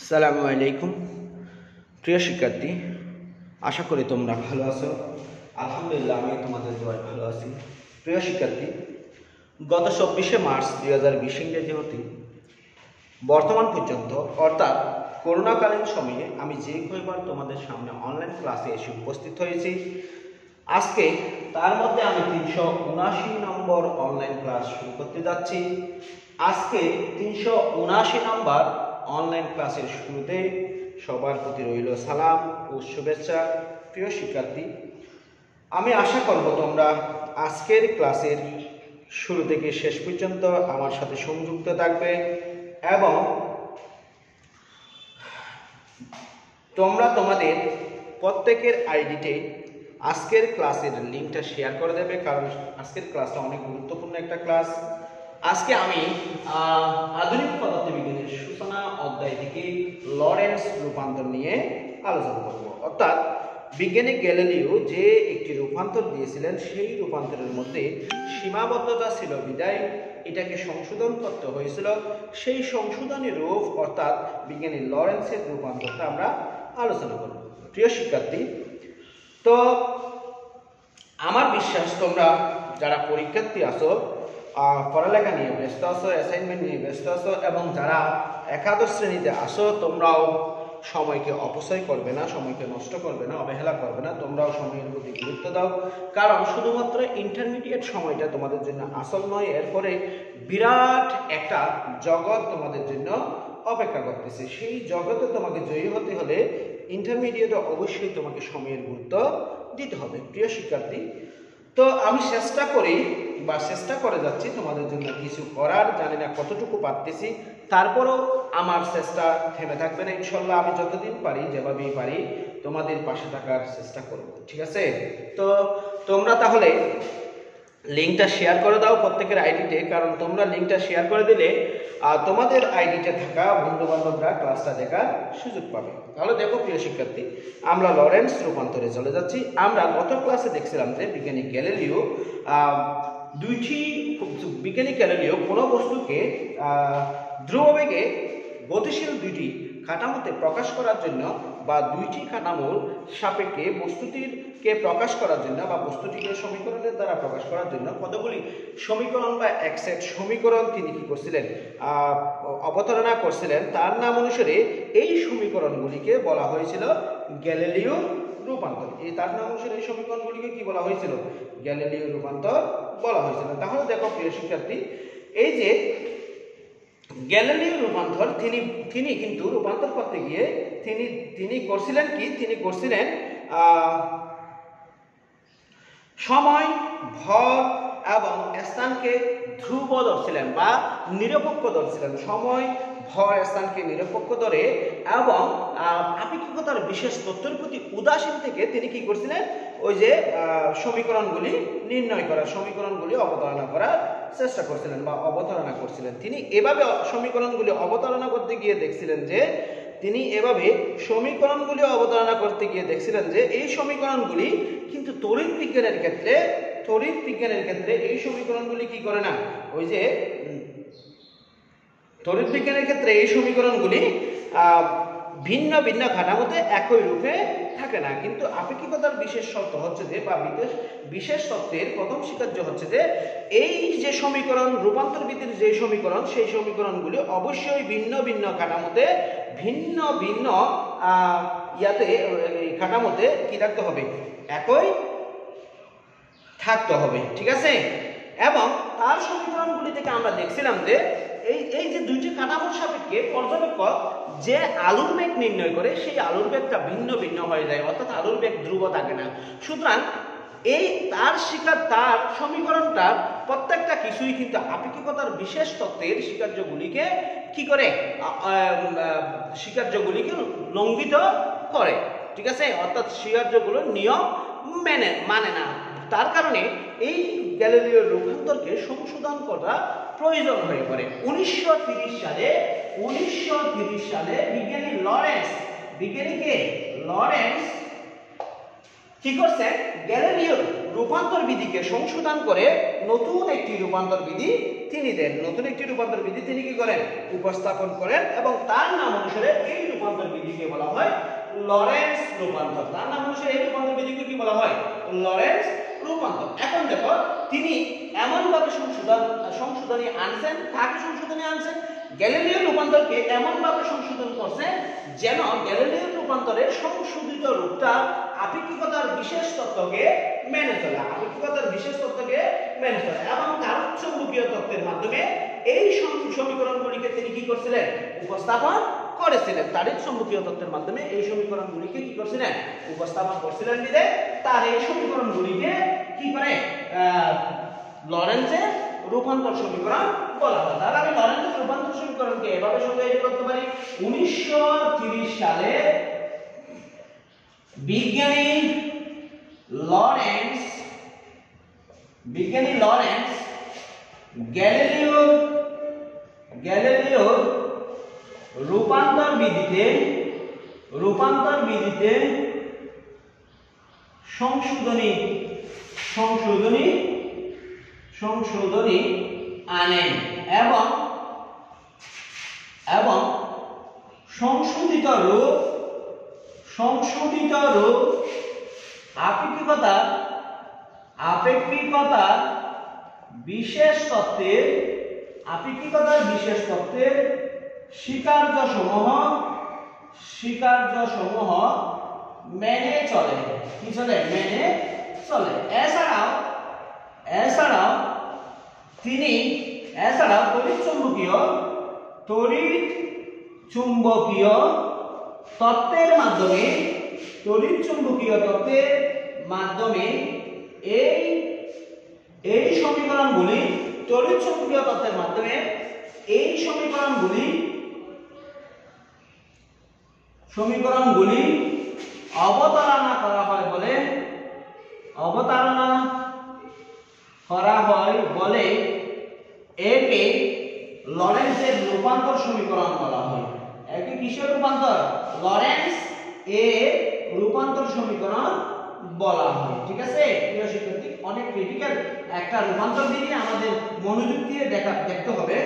আসসালামু আলাইকুম প্রিয় শিক্ষার্থী, আশা করি তোমরা ভালো আছো। আলহামদুলিল্লাহ, আমি তোমাদের দোয়ায় ভালো আছি। প্রিয় শিক্ষার্থী, গত 24শে মার্চ 2020 ইংরেজি হতে বর্তমান পর্যন্ত অর্থাৎ করোনাকালীন সময়ে আমি যে কয়েকবার তোমাদের সামনে অনলাইন ক্লাসে এসে উপস্থিত হয়েছি, আজকে তার মধ্যে আমি 379 নম্বর অনলাইন ক্লাস শুরু করতে যাচ্ছি। আজকে 379 নম্বর অনলাইন ক্লাসের শুরুতে সবার প্রতি রইল সালাম ও শুভেচ্ছা। প্রিয় শিক্ষার্থী, আমি আশা করব তোমরা আজকের ক্লাসের শুরু থেকে শেষ পর্যন্ত আমার সাথে সংযুক্ত থাকবে এবং তোমরা তোমাদের প্রত্যেকের আইডিতে আজকের ক্লাসের লিঙ্কটা শেয়ার করে দেবে, কারণ আজকের ক্লাসটা অনেক গুরুত্বপূর্ণ একটা ক্লাস। আজকে আমি আধুনিক পদার্থবিজ্ঞানের সূচনা অধ্যায় থেকে লরেন্স রূপান্তর নিয়ে আলোচনা করব। অর্থাৎ বিজ্ঞানী গ্যালিলিও যে একটি রূপান্তর দিয়েছিলেন, সেই রূপান্তরের মধ্যে সীমাবদ্ধতা ছিল বিদায় এটাকে সংশোধন করতে হয়েছিল। সেই সংশোধনী রূপ অর্থাৎ বিজ্ঞানী লরেন্সের রূপান্তরটা আমরা আলোচনা করব। প্রিয় শিক্ষার্থী, তো আমার বিশ্বাস তোমরা যারা পরীক্ষার্থী আছো, পড়ালেখা নিয়ে ব্যস্ত আছো, অ্যাসাইনমেন্ট নিয়ে ব্যস্ত আছো এবং যারা একাদশ শ্রেণীতে আসো, তোমরাও সময়কে অপচয় করবে না, সময়কে নষ্ট করবে না, অবহেলা করবে না। তোমরাও সময়ের প্রতি গুরুত্ব দাও, কারণ শুধুমাত্র ইন্টারমিডিয়েট সময়টা তোমাদের জন্য আসল নয়, এরপরে বিরাট একটা জগৎ তোমাদের জন্য অপেক্ষা করতেছে। সেই জগতে তোমাকে জয়ী হতে হলে ইন্টারমিডিয়েটে অবশ্যই তোমাকে সময়ের গুরুত্ব দিতে হবে। প্রিয় শিক্ষার্থী, তো আমি চেষ্টা করে যাচ্ছি তোমাদের জন্য কিছু করার, জানি না কতটুকু পারতেছি, তারপরও আমার চেষ্টা থেমে থাকবে না। ইনশাল্লাহ আমি যতদিন পারি, যেভাবেই পারি তোমাদের পাশে থাকার চেষ্টা করব, ঠিক আছে? তো তোমরা তাহলে লিঙ্কটা শেয়ার করে দাও প্রত্যেকের আইডিতে, কারণ তোমরা লিঙ্কটা শেয়ার করে দিলে তোমাদের আইডিতে থাকা বন্ধু বান্ধবরা ক্লাসটা দেখার সুযোগ পাবে। তাহলে দেখো প্রিয় শিক্ষার্থী, আমরা লরেন্স রূপান্তরে চলে যাচ্ছি। আমরা গত ক্লাসে দেখছিলাম যে বিজ্ঞানী গ্যালিলিও কোনো বস্তুকে ধ্রুববেগে গতিশীল দুইটি কাঠামোতে প্রকাশ করার জন্য বা দুইটি কাঠামোর সাপেক্ষে বস্তুটিকে প্রকাশ করার জন্য বা বস্তুটিকে সমীকরণের দ্বারা প্রকাশ করার জন্য কতগুলি সমীকরণ বা এক সেট সমীকরণ তিনি কি করছিলেন, অবতারণা করছিলেন। তার নাম অনুসারে এই সমীকরণগুলিকে বলা হয়েছিল গ্যালিলিও রূপান্তর। তার নাম অনুসারে এই সমীকরণগুলিকে কি বলা হয়েছিল? গ্যালিলিও রূপান্তর বলা হয়েছিল। তাহলে দেখো প্রিয় শিক্ষার্থী, এই যে গ্যালিলিও রূপান্তর তিনি কিন্তু রূপান্তর করতে গিয়ে তিনি করছিলেন সময়, ভর এবং স্থানকে ধ্রুব ধরছিলেন বা নিরপেক্ষ ধরছিলেন। সময়, ভর, স্থানকে নিরপেক্ষ ধরে এবং আপেক্ষিকতার বিশেষ তথ্যের প্রতি উদাসীন থেকে তিনি কি করছিলেন? ওই যে সমীকরণগুলি নির্ণয় করার, সমীকরণগুলি অবতারণা করার চেষ্টা করছিলেন বা অবতারণা করছিলেন। তিনি এভাবে সমীকরণগুলি অবতারণা করতে গিয়ে দেখছিলেন যে এই সমীকরণগুলি কিন্তু তড়িৎ বিজ্ঞানের ক্ষেত্রে এই সমীকরণগুলি কি করে না, ওই যে তড়িৎ বিজ্ঞানের ক্ষেত্রে এই সমীকরণগুলি ভিন্ন ভিন্ন কাঠামোতে একই রূপে থাকে না। কিন্তু আপেক্ষিকতার বিশেষ শর্ত হচ্ছে যে, বা বিশেষ তত্ত্বের প্রথম স্বীকার্য হচ্ছে যে, এই যে সমীকরণ, রূপান্তর বিধির যে সমীকরণ, সেই সমীকরণগুলি অবশ্যই ভিন্ন ভিন্ন কাঠামোতে কাঠামোতে কি রাখতে হবে? একই থাকতে হবে, ঠিক আছে? এবং তার সমীকরণগুলি থেকে আমরা দেখছিলাম যে এই যে দুইটি কাঠামোর সাপেক্ষে পর্যবেক্ষক যে আলোর বেগ নির্ণয় করে, সেই আলোর বেগটা ভিন্ন ভিন্ন হয়ে যায়, অর্থাৎ আলোর বেগ ধ্রুব থাকে না। সুতরাং তার সমীকরণটার প্রত্যেকটা কিছুই কিন্তু আপেক্ষিকতার বিশেষ তত্ত্বের স্বীকার্যগুলিকে কি করে? স্বীকার্যগুলিকে লঙ্ঘিত করে, ঠিক আছে? অর্থাৎ স্বীকার্যগুলোর নিয়ম মানে না। তার কারণে এই গ্যালিলিও রূপান্তরকে সংশোধন করা প্রয়োজন হয়ে পড়ে। 1930 সালে বিজ্ঞানী লরেন্স কি করছে? গ্যালিলিওর রূপান্তর বিধিকে সংশোধন করে নতুন একটি রূপান্তর বিধি তিনি কি করেন? উপস্থাপন করেন এবং তার নাম অনুসারে এই রূপান্তর বিধিকে বলা হয় লরেন্টজ রূপান্তর। তার নাম অনুসারে এই রূপান্তর বিধিকে কি বলা হয়? লরেন্টজ রূপান্তর। এখন দেখো তিনি এমন ভাবে সংশোধনী আনছেন, কাকে সংশোধনী আনছেন? গ্যালিলিও রূপান্তরকে এমন ভাবে সংশোধন করছেন যেন গ্যালিলিও রূপান্তরের সংশোধিত রূপটা আপেক্ষিকতার বিশেষ তত্ত্বকে মেনে চলে, আপেক্ষিকতার বিশেষ তত্ত্বকে মেনে চলে এবং তাড়িৎচুম্বকীয় তত্ত্বের মাধ্যমে এই সমীকরণগুলিকে তিনি কি করছিলেন? উপস্থাপন করেছিলেন। তাড়িৎচুম্বকীয় তত্ত্বের মাধ্যমে এই সমীকরণগুলিকে কি করছিলেন? উপস্থাপন করছিলেন। দিলে তার এই সমীকরণগুলিকে কি করে লরেন্টজের রূপান্তর সমীকরণ বলা হয়। তাহলে আমি লরেন্টজের রূপান্তর সমীকরণকে এভাবে সংজ্ঞায়িত করতে পারি। 1930 সালে বিজ্ঞানী লরেন্টজ গ্যালিলিও রূপান্তর বিধিতে সংশোধনী আনেন এবং সংশোধিত রূপ আপেক্ষিকতার বিশেষ তত্ত্বের স্বীকার্য সমূহ মেনে চলে। কি চলে? মেনে চলে। এছাড়াও তিনি তড়িৎচুম্বকীয় তত্ত্বের মাধ্যমে এই সমীকরণগুলি অবতারণা করা হয় বলে একে লরেন্টজের রূপান্তর সমীকরণ বলা হয়। একে কিসের রূপান্তর? লরেন্টজ এর রূপান্তর সমীকরণ বলা হয়। ঠিক আছে প্রিয় শিক্ষার্থী, অনেক ক্রিটিক্যাল একটা রূপান্তর বিধি আমাদের মনোযোগ দিয়ে দেখতে হবে।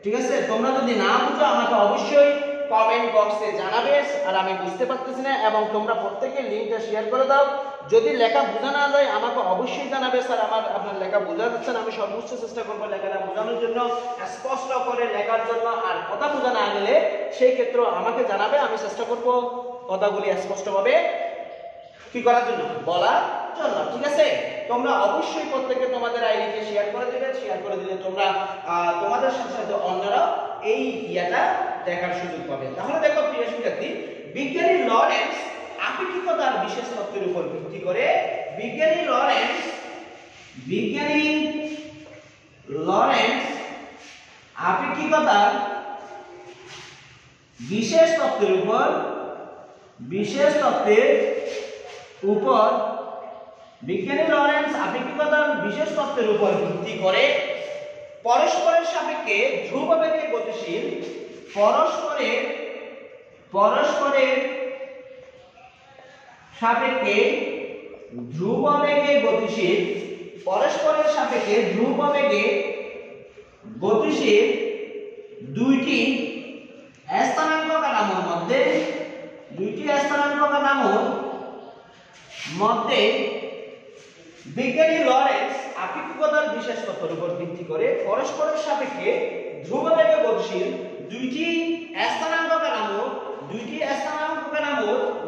ঠিক আছে, তোমরা যদি না বুঝো আমাকে অবশ্যই কমেন্ট বক্সে জানাবে আর আমি বুঝতে পারতেছি না, এবং তোমরা প্রত্যেকে লিংকটা শেয়ার করে দাও। যদি লেখা বোঝা না যায় আমাকে অবশ্যই জানাবে, স্যার আপনার লেখা বোঝা যাচ্ছে না। আমি সর্বোচ্চ চেষ্টা করবো লেখাটা বোঝানোর জন্য, স্পষ্ট করে লেখার জন্য। আর কথা বোঝা না গেলে সেই ক্ষেত্রে আমাকে জানাবে, আমি চেষ্টা করব কথাগুলি স্পষ্টভাবে কি করার জন্য, বলার জন্য। ঠিক আছে, তোমরা অবশ্যই প্রত্যেকে তোমাদের আইডিকে শেয়ার করে দিবে। শেয়ার করে দিলে তোমরা তোমাদের সাথে সাথে অন্যরা এই ইয়াটা দেখার সুযোগ পাবে। তাহলে দেখো প্রিয় শিক্ষার্থী, বিজ্ঞানী লরেন্টজ আপেক্ষিকতার বিশেষ তত্ত্বের উপর ভিত্তি করে বিজ্ঞানী লরেন্টজ আপেক্ষিকতার বিশেষ তত্ত্বের উপর বিজ্ঞানী লরেন্টজ আপেক্ষিকতার বিশেষ তত্ত্বের উপর ভিত্তি করে পরস্পরের সাপেক্ষে ধ্রুববেগে গতিশীল পরস্পরের সাপেক্ষে ধ্রুববেগে গতিশীল দুইটি স্থানাঙ্ক কাঠামোর মধ্যে বিজ্ঞানী লরেন্টজ আপেক্ষিকতার বিশেষ তত্ত্বের উপর ভিত্তি করে পরস্পরের সাপেক্ষে ধ্রুববেগে গতিশীল দুইটি স্থানাঙ্ক কাঠামোর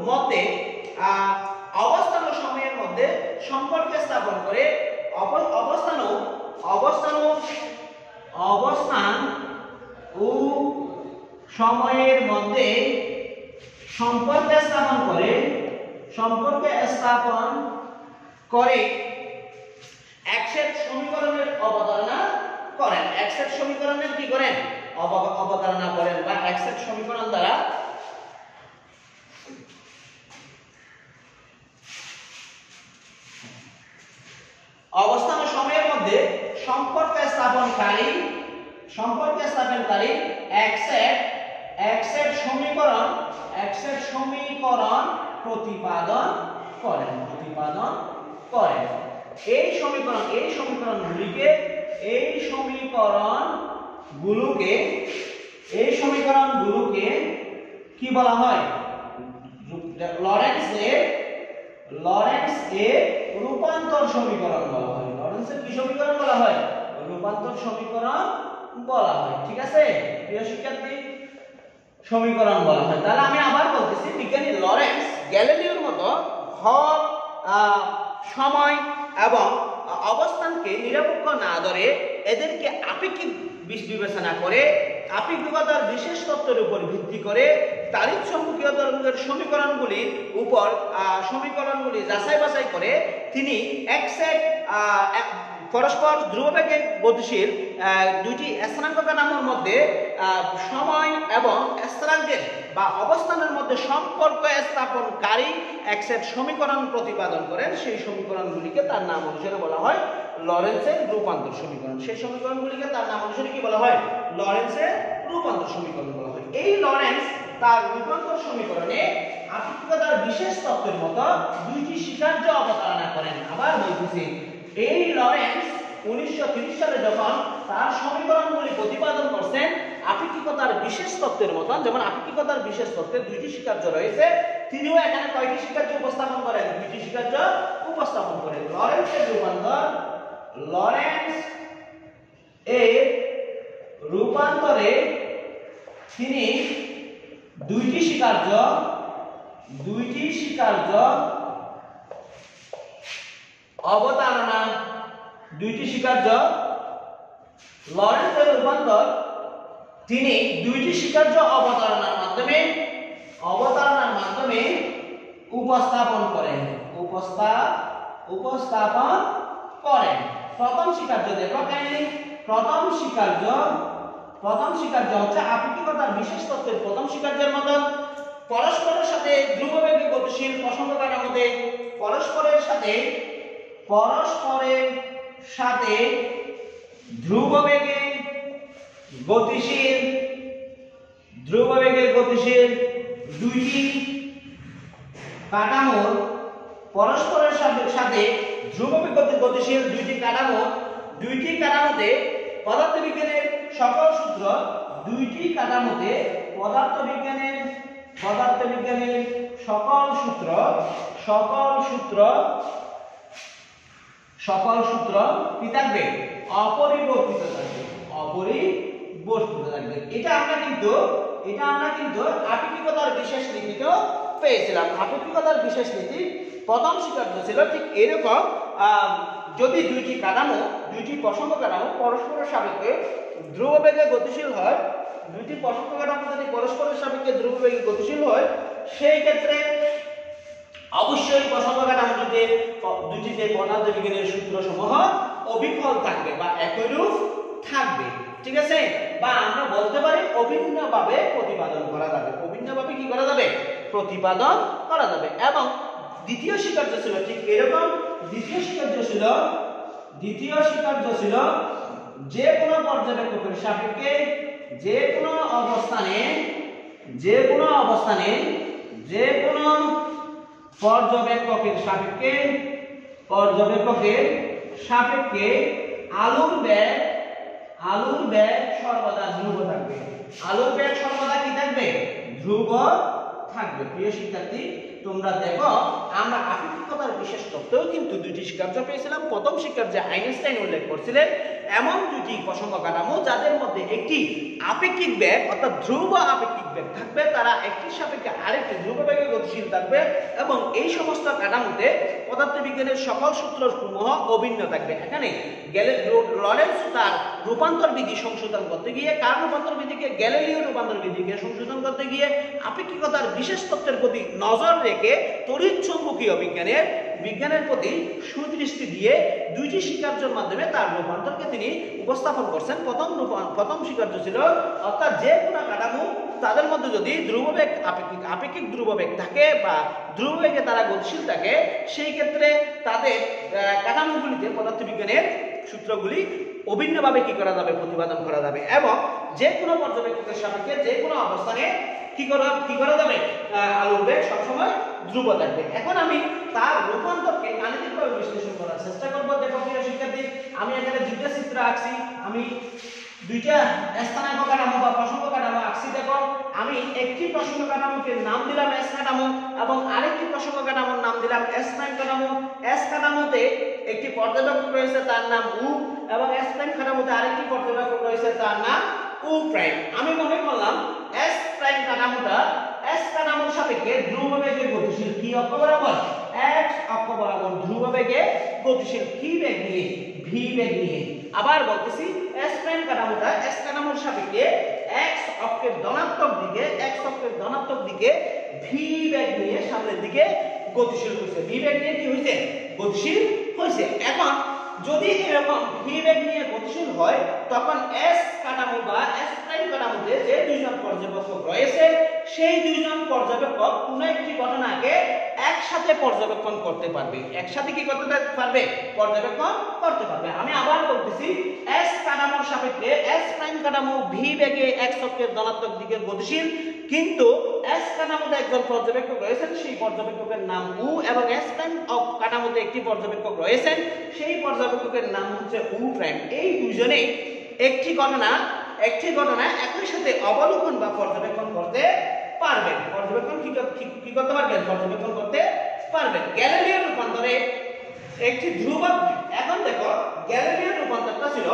মধ্যে অবস্থান ও সময়ের মধ্যে সম্পর্ক স্থাপন করে অবস্থান ও সময়ের মধ্যে সম্পর্ক স্থাপন করে এক্সেট সমীকরণের অবতারণা করেন। এক্সেট সমীকরণের কি করেন? অবতারণা করেন, বা এক্সেট সমীকরণ দ্বারা অবস্থান ও সময়ের মধ্যে সম্পর্ক স্থাপনকারী এক্সেট সমীকরণ প্রতিপাদন করেন। এই সমীকরণগুলোকে কি কি বলা হয়? লরেন্টজ এর রূপান্তর সমীকরণ বলা হয়। লরেন্টজের কি সমীকরণ বলা হয়? রূপান্তর সমীকরণ বলা হয়। ঠিক আছে প্রিয় শিক্ষার্থী, সমীকরণ বলা হয়। তাহলে আমি আবার বলতেছি, বিজ্ঞানী লরেন্টজ গ্যালিলিওর মতো ভর, সময় এবং অবস্থানকে নিরপেক্ষ না ধরে এদেরকে আপেক্ষিক বিবেচনা করে আপেক্ষিকতার বিশেষ তত্ত্বের উপর ভিত্তি করে তাড়িৎ-চুম্বকীয় তরঙ্গের সমীকরণগুলি যাচাই বাছাই করে তিনি এক সেট পরস্পর ধ্রুববেগে গতিশীল দুইটি স্থানাঙ্ক কাঠামোর মধ্যে সময় এবং স্থানাঙ্কের বা অবস্থানের মধ্যে সম্পর্ক স্থাপনকারী এক সেট সমীকরণ প্রতিপাদন করেন। সেই সমীকরণগুলিকে তার নাম অনুসারে বলা হয় লরেন্টজের রূপান্তর সমীকরণ। সেই সমীকরণগুলিকে তার নাম অনুসারে কি বলা হয়? লরেন্টজের রূপান্তর সমীকরণ বলা হয়। এই লরেন্টজ তার রূপান্তর সমীকরণে আপেক্ষিকতার বিশেষ তত্ত্বের মতো দুইটি স্বীকার্য অবতারণা করেন। আবার বলতেছি, এই লরেন্টজ 1930 সালে যখন তার সমীকরণগুলি প্রতিপাদন করছেন আপেক্ষিকতার বিশেষ তত্ত্বের মতো, যেমন আপেক্ষিকতার বিশেষ তত্ত্বের দুইটি স্বীকার্য রয়েছে, তিনিও এখানে কয়টি স্বীকার্য উপস্থাপন করেন? দুইটি স্বীকার্য উপস্থাপন করেন। লরেন্টজের রূপান্তর, লরেন্টজ এর রূপান্তরে তিনি দুইটি স্বীকার্য অবতারণা, দুইটি স্বীকার্য লরেন্টজের রূপান্তর তিনি দুইটি স্বীকার্য অবতারণার মাধ্যমে উপস্থাপন করেন। প্রথম স্বীকার্য দেখো কাইন্ডলি। প্রথম স্বীকার্য হচ্ছে আপেক্ষিকতার বিশেষ তত্ত্বের প্রথম স্বীকার্যের মতো পরস্পরের সাথে ধ্রুববেগে গতিশীল প্রসঙ্গ কাঠামোতে পরস্পরের সাথে ধ্রুববেগে গতিশীল দুইটি কাঠামোর পরস্পরের সাথে ধ্রুববেগে গতিশীল দুইটি কাঠামোতে পদার্থবিজ্ঞানের সকল সূত্র কি থাকবে? অপরিবর্তিত থাকবে। এটা আমরা কিন্তু আপেক্ষিকতার বিশেষ নীতিতেও পেয়েছিলাম। আপেক্ষিকতার বিশেষ নীতি প্রথম স্বীকার্য ছিল ঠিক এরকম, যদি দুইটি প্রসঙ্গ কাঠামো পরস্পরের সাপেক্ষে ধ্রুববেগে গতিশীল হয়, সেই ক্ষেত্রে অবশ্যই প্রসঙ্গ কাঠামোটিতে দুইটিতে পদার্থবিজ্ঞানের সূত্রসমূহ অবিকল থাকবে বা একইরূপ থাকবে। ঠিক আছে, বা আমরা বলতে পারি অভিন্নভাবে প্রতিপাদন করা যাবে। এবং দ্বিতীয় স্বীকার্য ছিল ঠিক এরকম। দ্বিতীয় স্বীকার্য ছিল যে কোনো পর্যবেক্ষকের সাপেক্ষে যে কোনো পর্যবেক্ষকের সাপেক্ষে আলোর বেগ সর্বদা ধ্রুব থাকবে। ধ্রুব থাকবে। প্রিয় শিক্ষার্থী, তোমরা দেখো আমরা আপেক্ষিকতার বিশেষ তত্ত্বেও কিন্তু দুইটি স্বীকার্য পেয়েছিলাম। প্রথম স্বীকার্যে আইনস্টাইন উল্লেখ করছিলেন এমন দুইটি প্রসঙ্গ কাঠামো যাদের মধ্যে একটি আপেক্ষিক বেগ অর্থাৎ ধ্রুব আপেক্ষিক বেগ থাকবে, তারা একটির সাপেক্ষে আরেকটি ধ্রুব বেগে গতিশীল থাকবে এবং এই সমস্ত কাঠামোতে পদার্থবিজ্ঞানের সকল সূত্রসমূহ অভিন্ন থাকবে। এখানে লরেন্টজ তার রূপান্তর বিধি সংশোধন করতে গিয়ে, কার রূপান্তর বিধিকে? গ্যালিলিও রূপান্তর বিধিকে সংশোধন করতে গিয়ে আপেক্ষিকতার বিশেষ তত্ত্বের প্রতি নজর রেখে তড়িৎ-চুম্বকীয় বিজ্ঞানের প্রতি সুদৃষ্টি দিয়ে দুইটি স্বীকার্যের মাধ্যমে তার রূপান্তরকে তিনি উপস্থাপন করছেন। প্রথম স্বীকার্য ছিল অর্থাৎ যে কোনো কাঠামো তাদের মধ্যে যদি ধ্রুববেগ আপেক্ষিক ধ্রুববেগ থাকে বা ধ্রুববেগে তারা গতিশীল থাকে, সেই ক্ষেত্রে তাদের কাঠামোগুলিতে পদার্থবিজ্ঞানের সূত্রগুলি অভিন্নভাবে কি করা যাবে? প্রতিপাদন করা যাবে এবং যে কোনো পর্যবেক্ষকের সাপেক্ষে যে কোনো অবস্থানে কি করা যাবে? আলোর বেগ সবসময় ধ্রুব থাকবে। এখন আমি তার রূপান্তরকে গাণিতিকভাবে বিশ্লেষণ করার চেষ্টা করব। দেখো প্রিয় শিক্ষার্থী, আমি এখানে দুটো চিত্র আঁকছি। আমি দুইটা স্থানাঙ্ক কাঠামো বা প্রসঙ্গ কাঠামো আঁকছি। দেখো আমি একটি প্রসঙ্গ কাঠামোকে নাম দিলাম এস কাঠামো এবং আরেকটি প্রসঙ্গ কাঠামোর নাম দিলাম এস প্রাইম কাঠামো। এস কাঠামোতে একটি পর্যবেক্ষক রয়েছে তার নাম উ এবং এস প্রাইম কাঠামোতে আরেকটি পর্যবেক্ষক রয়েছে তার নাম উ প্রাইম। আমি মনে করলাম এস প্রাইম কাঠামোটা এস কাঠামোর সাপেক্ষে ধ্রুব বেগে গতিশীল কি অক্ষ বরাবর এক্স অক্ষ বরাবর ধ্রুব বেগে গতিশীল কি বেগ নিয়ে ভি বেগ নিয়ে। আবার বলতেছি এস প্রাইম কাঠামোটা এস কাঠামোর সাপেক্ষে এক্স অক্ষের ধনাত্মক দিকে ভি বেগ নিয়ে সামনের দিকে গতিশীল হইছে। ভি বেগ নিয়ে কি হইছে গতিশীল হইছে। এখন যদি এরকম ভি বেগ নিয়ে গতিশীল হয় তখন এস কাঠামো বা এস প্রাইম কাঠামোতে যে দুইজন পর্যবেক্ষক রয়েছে সেই দুইজন পর্যবেক্ষক কোনো একটি ঘটনাকে একসাথে পর্যবেক্ষণ করতে পারবে। একসাথে কি করতে পারবে পর্যবেক্ষণ করতে পারবে। আমি আবার বলতেছি এস কাঠামোর সাপেক্ষে এস প্রাইম কাঠামো ভি বেগে এক্স অক্ষের ধনাত্মক দিকে গতিশীল, কিন্তু এস কাঠামোতে একজন পর্যবেক্ষক রয়েছেন সেই পর্যবেক্ষকের নাম উ এবং এস প্রাইম কাঠামোতে একটি পর্যবেক্ষক রয়েছেন সেই পর্যবেক্ষকের নাম হচ্ছে উ প্রাইম। এই দুইজনেই একটি ঘটনা একই সাথে অবলোকন বা পর্যবেক্ষণ করতে পারবেন। পর্যবেক্ষণ কি করতে পারবেন পর্যবেক্ষণ করতে পারবেন। গ্যালিলিও রূপান্তরে একটি ধ্রুবক। এখন দেখো গ্যালিলিও রূপান্তরটা ছিল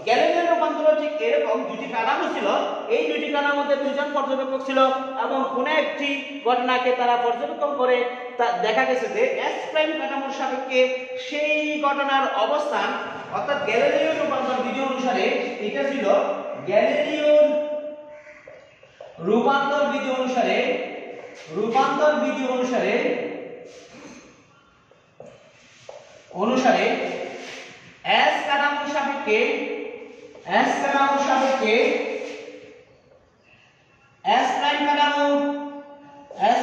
গ্যালিলিও রূপান্তর ঠিক এরকম দুটি কাঠামো ছিল। এই দুটি কাঠামোতে দুইজন পর্যবেক্ষক ছিল এবং কোন একটি ঘটনাকে তারা পর্যবেক্ষণ করে দেখা গেছে যে এস প্রাইম কাঠামোর সাপেক্ষে সেই ঘটনার অবস্থান অর্থাৎ গ্যালিলিও রূপান্তর বিধি অনুসারে এটা ছিল গ্যালিলিও রূপান্তর বিধি অনুসারে এস কাঠামোর সাপেক্ষে এস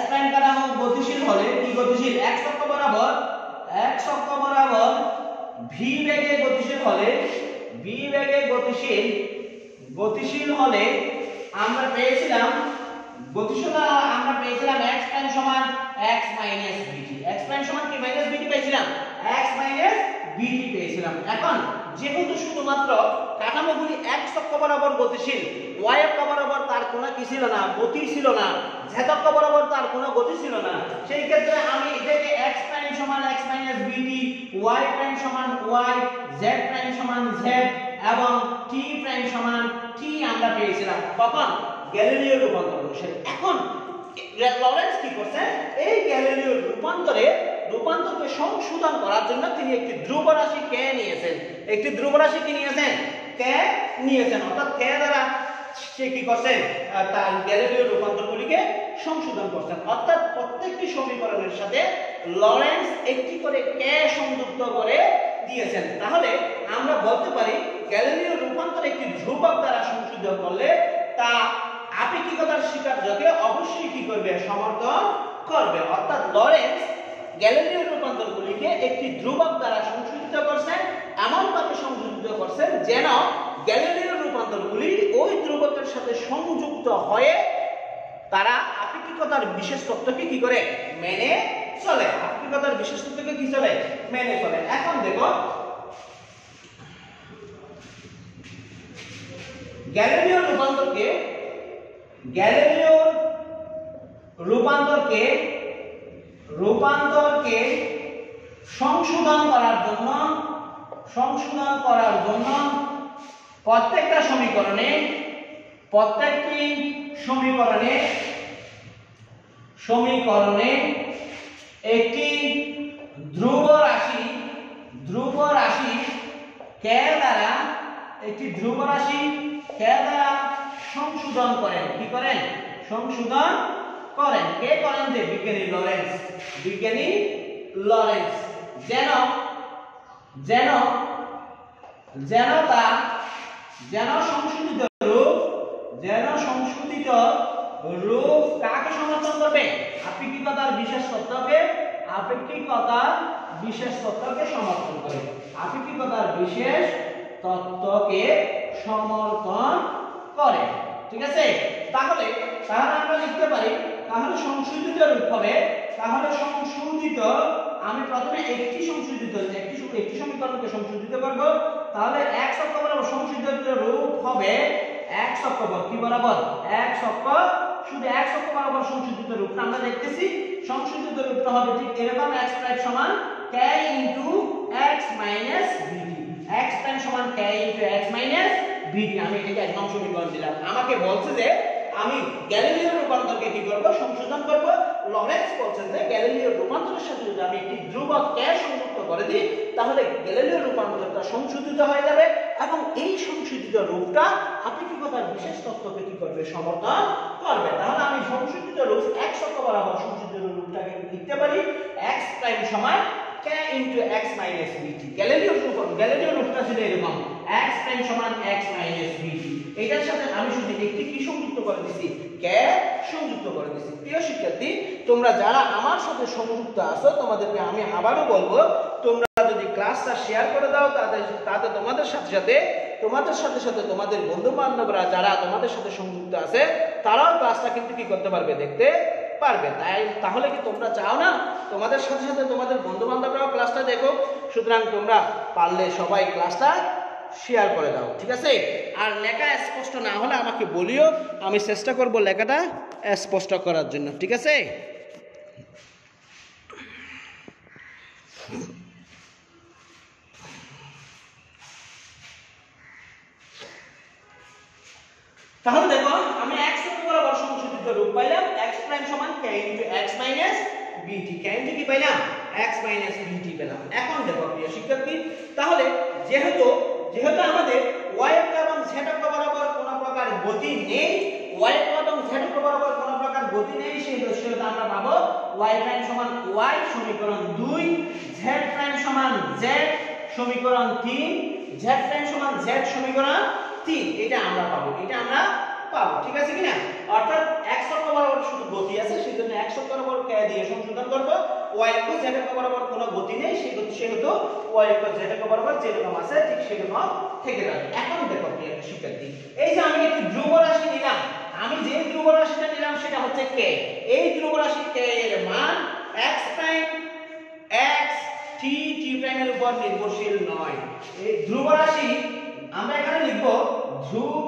প্রাইম কাঠামো গতিশীল হলে কি গতিশীল এক্স অক্ষ বরাবর ভি বেগে গতিশীল হলে আমরা পেয়েছিলাম x প্রাইম সমান x মাইনাস বিটি। x প্রাইম সমান কি মাইনাস বিটি পেয়েছিলাম x মাইনাস বিটি পেয়েছিলাম। এখন যেহেতু শুধুমাত্র কাঠামোগুলি x অক্ষ বরাবর গতিশীল, y অক্ষ বরাবর তার কোনো কি ছিল না গতি ছিল না, z অক্ষ বরাবর তার কোনো গতি ছিল না, সেই ক্ষেত্রে আমি এটাকে x প্রাইম সমান x মাইনাস বিটি, y প্রাইম সমান y, z প্রাইম সমান z এবং t প্রাইম সমান t আমরা পেয়েছিলাম কখন গ্যালিলিও রূপান্তর অনুসারে। এখন লরেন্স কি করছেন এই গ্যালিলিও রূপান্তরকে সংশোধন করার জন্য তিনি একটি ধ্রুব রাশি কে নিয়েছেন। অর্থাৎ কে দ্বারা সে কি করছেন তার গ্যালিলিও রূপান্তরগুলিকে সংশোধন করছেন। অর্থাৎ প্রত্যেকটি সমীকরণের সাথে লরেন্স একটি করে কে সংযুক্ত করে দিয়েছেন। তাহলে আমরা বলতে পারি গ্যালিলিও রূপান্তর একটি ধ্রুবক দ্বারা সংশোধন করলে তা আপেক্ষিকতার স্বীকার্যকে অবশ্যই কি করবে সমর্থন করবে। অর্থাৎ লরেন্স গ্যালিলিও রূপান্তরগুলিকে একটি ধ্রুবক দ্বারা সংশোধিত করছেন, এমনভাবে সংশোধিত করছেন যেন গ্যালিলিও রূপান্তরগুলি ওই ধ্রুবকের সাথে সংযুক্ত হয়ে তারা আপেক্ষিকতার বিশেষ তত্ত্বকে কি করে মেনে চলে। এখন দেখো গ্যালিলিও রূপান্তরকে সংশোধন করার জন্য প্রত্যেকটি সমীকরণে একটি ধ্রুব রাশি কে দ্বারা সংশোধন করেন। কি করেন সংশোধন করেন কে করেন যে বিজ্ঞানী লরেন্স যেন সংশোধিত রূপ কাকে সমর্থন করবে আপেক্ষিকতার বিশেষ তত্ত্বকে সমর্থন করে। ঠিক আছে, তাহলে আমরা লিখতে পারি তাহলে সংশোধিত রূপ হবে আমি প্রথমে একটি সমীকরণকে সংশোধিত করব তাহলে x অক্ষ বরাবর সংশোধিত রূপ হবে x অক্ষ বরাবর কি বরাবর x অক্ষ, শুধু x অক্ষ বরাবর সংশোধিত রূপটা আমরা দেখতেছি। সংশোধিত রূপটা হবে ঠিক এরকম x প্রাইম সমান k into x minus vt, x prime সমান k into x minus vt। আমি এটাকে এক নং সমীকরণ দিলাম। আমাকে বলছে যে আমি গ্যালিলিও রূপান্তরকে কি করব, সংশোধন করব। লরেন্স বলছেন যে গ্যালিলিও রূপান্তরের সাথে যদি আমি একটি ধ্রুবক k সংযুক্ত করে দিই তাহলে গ্যালিলিও রূপান্তরটা সংশোধিত হয়ে যাবে এবং এই সংশোধিত রূপটা আপেক্ষিকতার বিশেষ তত্ত্বকে কি করবে, সমর্থন করবে। তাহলে আমি সংশোধিত রূপ x অক্ষ বরাবর সংশোধিত রূপটাকে লিখতে পারি x প্রাইম সমান k into x minus vt। Galileo রূপটা ছিল এরকম x প্রাইম সমান x মাইনাস vt। এটার সাথে আমি শুধু একটি কি সংযুক্ত করে দিছি, k সংযুক্ত করে দিছি। প্রিয় শিক্ষার্থী, তোমরা যারা আমার সাথে সংযুক্ত আছো তোমাদেরকে আমি আবারও বলবো, তোমরা যদি ক্লাসটা শেয়ার করে দাও তাতে তোমাদের সাথে তোমাদের বন্ধু বান্ধবরা যারা তোমাদের সাথে সংযুক্ত আছে তারাও ক্লাসটা কিন্তু কি করতে পারবে, দেখতে পারবে। তাহলে কি তোমরা চাও না তোমাদের সাথে তোমাদের বন্ধু বান্ধবরাও ক্লাসটা দেখো? সুতরাং তোমরা পারলে সবাই ক্লাসটা শেয়ার করে দাও, ঠিক আছে? আর লেখা স্পষ্ট না হলে আমাকে বলিও, আমি চেষ্টা করব লেখাটা স্পষ্ট করার জন্য, ঠিক আছে? তাহলে দেখো আমি x অক্ষ বরাবর সংশোধিত রূপ পাইলাম x প্রাইম সমান k into x minus vt। k into কি পাইলাম, x মাইনাস vt পেলাম। এখন দেখো প্রিয় শিক্ষার্থী, তাহলে যেহেতু আমাদের y অক্ষ এবং z অক্ষ বরাবর কোনো প্রকার গতি নেই, y অক্ষ এবং z অক্ষ বরাবর কোনো প্রকার গতি নেই, সেই দৃশ্যটা আমরা পাবো y প্রাইম সমান y সমীকরণ 2, z প্রাইম সমান z সমীকরণ 3, z প্রাইম সমান z সমীকরণ 3। এটা আমরা পাবো, ঠিক আছে কিনা? অর্থাৎ x অক্ষ বরাবর শুধু গতি আছে, সেজন্য x অক্ষ বরাবর k দিয়ে সংশোধন করব। y অক্ষ z অক্ষ বরাবর কোনো গতি নেই, সেহেতু y অক্ষ z অক্ষ বরাবর যেরকম আছে ঠিক সেরকম থেকে যাবে। এখন দেখো প্রিয় শিক্ষার্থী, এই যে আমি একটি ধ্রুব রাশি নিলাম, আমি যে ধ্রুব রাশিটা নিলাম সেটা হচ্ছে k। এই ধ্রুব রাশি k এর মান x প্রাইম x t প্রাইমের উপর নির্ভরশীল নয়। এই ধ্রুব রাশি আমরা এখানে লিখব ধ্রুব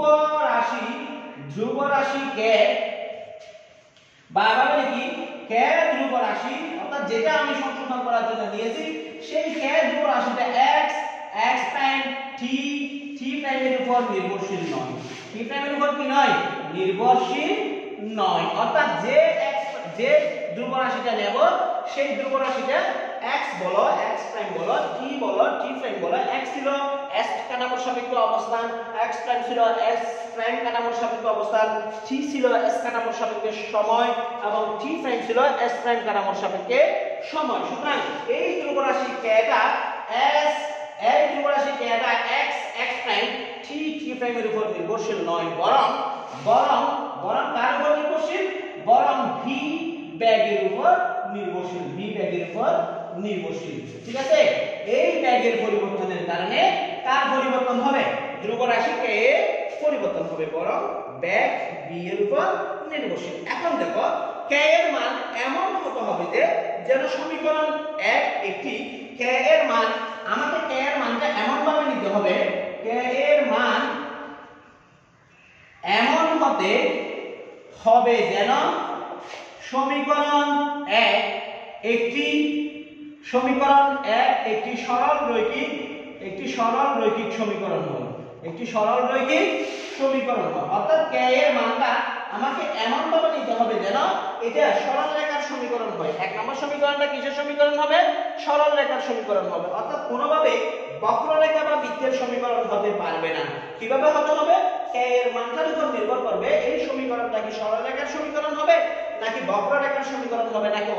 রাশি k, বা আবার লিখি k ধ্রুব রাশি, অর্থাৎ যেটা আমি সংশোধন করার জন্য নিয়েছি সেই k ধ্রুব রাশিটা x প্রাইম t প্রাইমের উপর নির্ভরশীল নয়। t প্রাইমের উপর কি নয়, নির্ভরশীল নয়। অর্থাৎ যে ধ্রুব রাশিটা নেব সেই ধ্রুব রাশিটা x বলো, x প্রাইম বলো, t বলো, t প্রাইম বলো, x ছিল s কাঠামোর সাপেক্ষ অবস্থান, x প্রাইম ছিল s প্রাইম কাঠামোর সাপেক্ষ অবস্থান, t ছিল s কাঠামোর সাপেক্ষে সময় এবং t প্রাইম ছিল s প্রাইম কাঠামোর সাপেক্ষে সময়। সুতরাং এই ধ্রুব রাশি kটা x প্রাইম t প্রাইমের উপর নির্ভরশীল নয়, বরং কার উপর নির্ভরশীল, বরং v ব্যাগের উপর নির্ভরশীল, ঠিক আছে? এই ব্যাগের পরিবর্তনের কারণে কার পরিবর্তন হবে, ধ্রুব রাশি k এর পরিবর্তন হবে, বরং ব্যাগ v এর উপর নির্ভরশীল। এখন দেখো k এর মান এমন হতে হবে যে যেন সমীকরণ 1 একটি k এর মান, আমাকে k এর মানটা এমন ভাবে নিতে হবে, k এর মান এমন হতে হবে যেন সমীকরণ 1 একটি সরল রৈখিক সমীকরণ হয়, অর্থাৎ k এর মানটা আমাকে এমন ভাবে নিতে হবে যেন এটা সরল রেখার সমীকরণ হয়। এক নম্বর সমীকরণটা কিসের সমীকরণ হবে, সরল রেখার সমীকরণ হবে। অর্থাৎ কোনোভাবে বক্ররেখা বা বৃত্তের সমীকরণ হতে পারবে না। কিভাবে হতে হবে, k এর মানটার উপর নির্ভর করবে এই সমীকরণটা কি সরল রেখার সমীকরণ হবে নাকি বক্ররেখার সমীকরণ হবে নাকি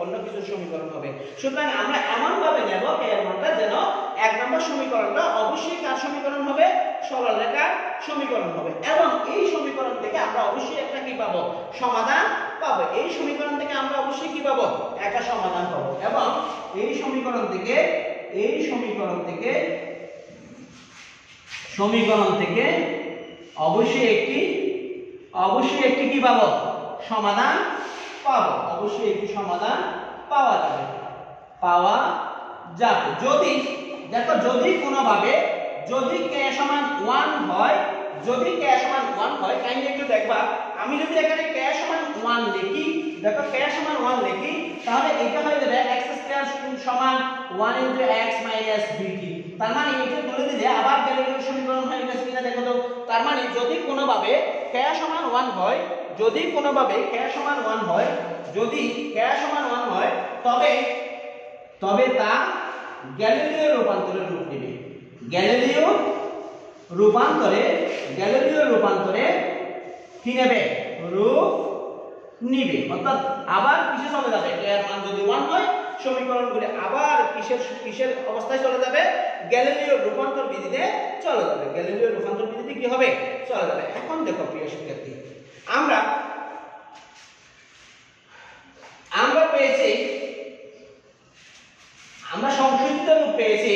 অন্য কিছুর সমীকরণ হবে। সুতরাং আমরা এমন ভাবে নেব k এর মানটা যেন এক নম্বর সমীকরণটা অবশ্যই কার সমীকরণ হবে, সরল রেখার সমীকরণ হবে, এবং এই সমীকরণ থেকে আমরা অবশ্যই একটা কি পাবো, সমাধান পাবো। এই সমীকরণ থেকে আমরা অবশ্যই কি পাবো, একটা সমাধান পাবো, এবং এই সমীকরণ থেকে অবশ্যই একটি কি পাবো, সমাধান পাবো, অবশ্যই একটি সমাধান পাওয়া যাবে। দেখো যদি কোনোভাবে যদি k সমান 1 হয়, যদি k সমান 1 হয়, কাইন্ডলি একটু দেখবা, আমি যদি এখানে k সমান 1 লিখি, দেখো k সমান 1 লিখি, তাহলে এটা হয়ে যাবে x স্কয়ার সমান 1 ইনটু x মাইনাস bt। তার মানে এটা তুলে দিলে আবার গ্যালিলিও সমীকরণ হয়ে গেছে কিনা দেখো তো। তার মানে যদি কোনোভাবে k সমান 1 হয়, যদি কোনোভাবে k সমান 1 হয়, যদি k সমান 1 হয়, তবে তা গ্যালিলিও রূপান্তরের রূপ নেবে। গ্যালিলিও রূপান্তরে কি নেবে? রূপ নিবে। অর্থাৎ আবার কিসে চলে যাবে? k এর মান যদি 1 হয়, সমীকরণগুলি আবার কিসের অবস্থায় চলে যাবে? গ্যালিলিও রূপান্তর বিধিতে চলে যাবে। গ্যালিলিও রূপান্তর বিধিতে কি হবে? চলে যাবে। এখন দেখো প্রিয় শিক্ষার্থী, আমরা পেয়েছি, আমরা সংশোধিত রূপ পেয়েছি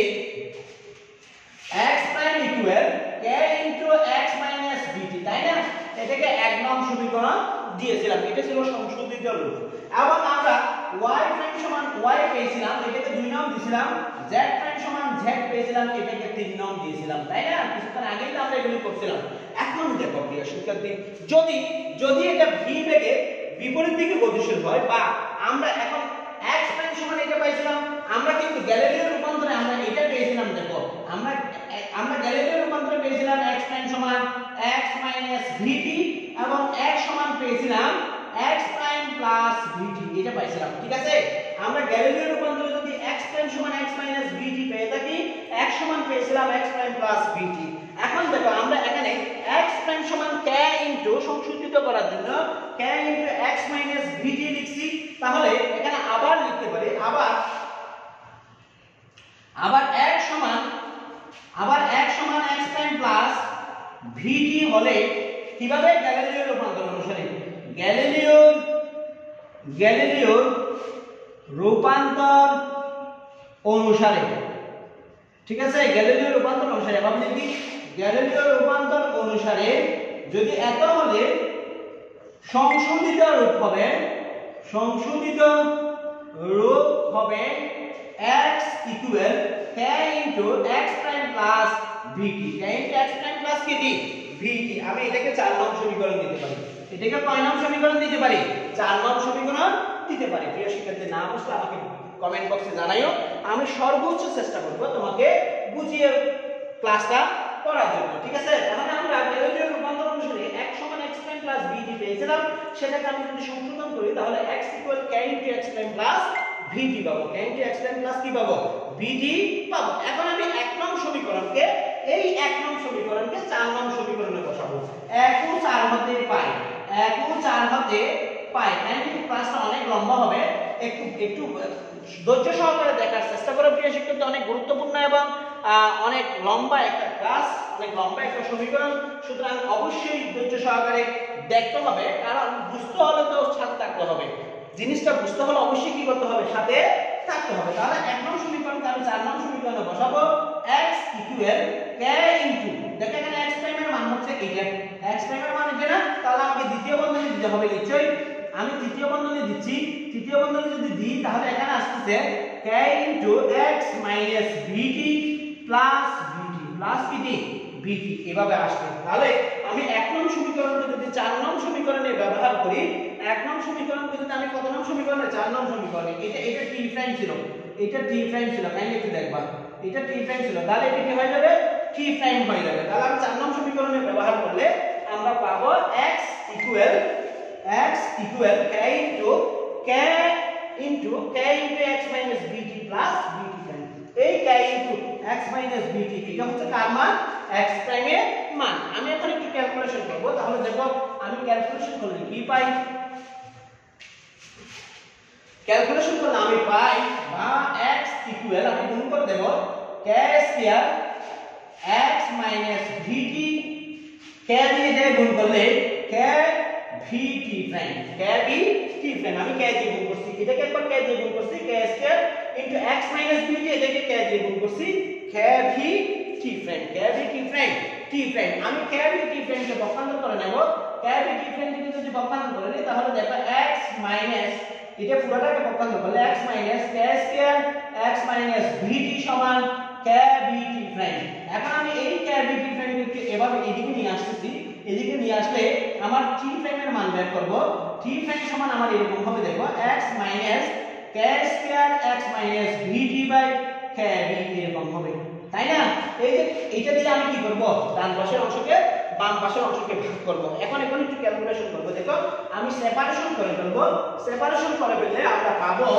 x prime equal k into x minus bt, তাই না? এটাকে 1 নং সমীকরণ দিয়েছিলাম, এটা ছিল সংশোধিত রূপ। এবং আমরা y প্রাইম সমান y পেয়েছিলাম, এটাকে 2 নং দিয়েছিলাম, z প্রাইম সমান z পেয়েছিলাম, এটাকে 3 নং দিয়েছিলাম, তাই না? কিছুক্ষণ আগেই তো আমরা এগুলো করছিলাম। এখন দেখো প্রিয় শিক্ষার্থী, যদি এটা v বেগে বিপরীত দিকে গতিশীল হয়, বা আমরা এখন x প্রাইম সমান এটা পাইছিলাম, আমরা কিন্তু গ্যালিলিও রূপান্তরে আমরা এটা পেয়েছিলাম। দেখো আমরা গ্যালিলিও রূপান্তরে পেয়েছিলাম x প্রাইম সমান x মাইনাস vt, এবং x সমান পেয়েছিলাম x প্রাইম প্লাস vt, এটা পাইছিলাম। ঠিক আছে, আমরা গ্যালিলিও রূপান্তরে যদি x প্রাইম সমান x মাইনাস vt পেয়ে থাকি, x সমান পেয়েছিলাম x প্রাইম প্লাস vt। এখন দেখো আমরা এখানে x প্রাইম সমান k ইনটু সংশোধিত করার জন্য k into x minus vt লিখছি। তাহলে এখানে আবার লিখতে পারি, আবার x সমান x প্রাইম প্লাস vt হলে কিভাবে? গ্যালিলিও রূপান্তর অনুসারে, গ্যালিলিও রূপান্তর অনুসারে। ঠিক আছে, গ্যালিলিও রূপান্তর অনুসারে ভাবে লিখি, গ্যালিলিও রূপান্তর অনুসারে যদি এত হলে সংশোধিত রূপ হবে x equal k into x prime plus vt, k into x prime plus কি দি vt। আমি এটাকে 4 নং সমীকরণ দিতে পারি, এটাকে কয় নং সমীকরণ দিতে পারি? 4 নং সমীকরণ দিতে পারি। প্রিয় শিক্ষার্থী, না বুঝলে আমাকে কমেন্ট বক্সে জানাইও, আমি সর্বোচ্চ চেষ্টা করব তোমাকে বুঝিয়ে ক্লাসটা করার জন্য। ঠিক আছে, তাহলে আমরা গ্যালিলিও রূপান্তর অনুসারে x সমান x প্রাইম প্লাস vt পেয়েছিলাম, সেটাকে আমি যদি সংশোধন করি তাহলে x equal k into x prime plus vt পাবো, k into x prime plus কি পাবো? vt পাবো। এখন আমি 1 নং সমীকরণকে, এই 1 নং সমীকরণকে 4 নং সমীকরণে বসাবো। 1 ও 4 হতে পাই, কাইন্ডলি ক্লাসটা অনেক লম্বা হবে, একটু ধৈর্য সহকারে দেখার চেষ্টা করো প্রিয় শিক্ষার্থী। অনেক গুরুত্বপূর্ণ এবং অনেক লম্বা একটা ক্লাস, অনেক লম্বা একটা সমীকরণ, সুতরাং অবশ্যই ধৈর্য সহকারে দেখতে হবে, কারণ বুঝতে হলে তো সাথে থাকতে হবে। জিনিসটা বুঝতে হলে অবশ্যই কি করতে হবে? সাথে থাকতে হবে। তাহলে 1 নং সমীকরণকে আমি 4 নং সমীকরণে বসাবো, x ইকুয়াল k ইনটু, দেখো এখানে x প্রাইম এর মান হচ্ছে এটা, x প্রাইম এর মান এটা না, তাহলে আমাকে দ্বিতীয় বন্ধনী দিতে হবে নিশ্চয়ই। আমি তৃতীয় বন্ধনী দিচ্ছি, তৃতীয় বন্ধনী যদি দিই তাহলে এখানে আসছে k into x minus vt plus vt এভাবে আসবে। তাহলে আমি 1 নং সমীকরণকে যদি 4 নং সমীকরণে ব্যবহার করি, 1 নং সমীকরণকে যদি আমি কত নং সমীকরণে? 4 নং সমীকরণে, এটা t প্রাইম ছিল, কাইন্ডলি একটু দেখবা, এটা t প্রাইম ছিল, তাহলে এটা কি হয়ে যাবে? t প্রাইম হয়ে যাবে। তাহলে আমি 4 নং সমীকরণে ব্যবহার করলে আমরা পাবো x equal k into x minus vt plus vt prime. এই k into x minus vt, এটা হচ্ছে কার মান? x প্রাইম এর মান। আমি এখন একটু ক্যালকুলেশন করব, তাহলে দেখো আমি ক্যালকুলেশন করলে কি পাই? ক্যালকুলেশন করলে আমি পাই বা x ইকুয়াল, আমি গুণ করে দেব k square x minus vt, k দিয়ে যায় গুণ করলে k vt prime, k vt prime. আমি k দিয়ে গুণ করছি, এটাকে একবার k দিয়ে গুণ করছি, k square into x minus vt, এটাকে k দিয়ে গুণ করছি, k vt prime, k vt prime t prime. আমি k vt প্রাইম কে পক্ষান্তর করে নেব, k vt প্রাইম কে যদি পক্ষান্তর করে নিই তাহলে দেখো x মাইনাস, এটা পুরোটাকে পক্ষান্তর করলে x minus k square x minus vt সমান k ক্যাভিটি ফ্রাইম। এখন আমি এই ক্যাভিটি ফ্রাইমকে এভাবে এদিকে নিয়ে আসতেছি, এদিকে নিয়ে আসলে আমার টি ফ্রাইমের মান বের করব। টি ফ্রাইম সমান আমার এরকম হবে, দেখো x minus k square x minus vt by kb এরকম হবে, তাই না? এই যে এইটা দিয়ে আমি কি করব, ডান পাশের অংশকে বাম পাশের অংশকে ভাগ করব। এখন একটু ক্যালকুলেশন করব। দেখো আমি সেপারেশন করে ফেলব। সেপারেশন করে ফেললে আমরা পাবো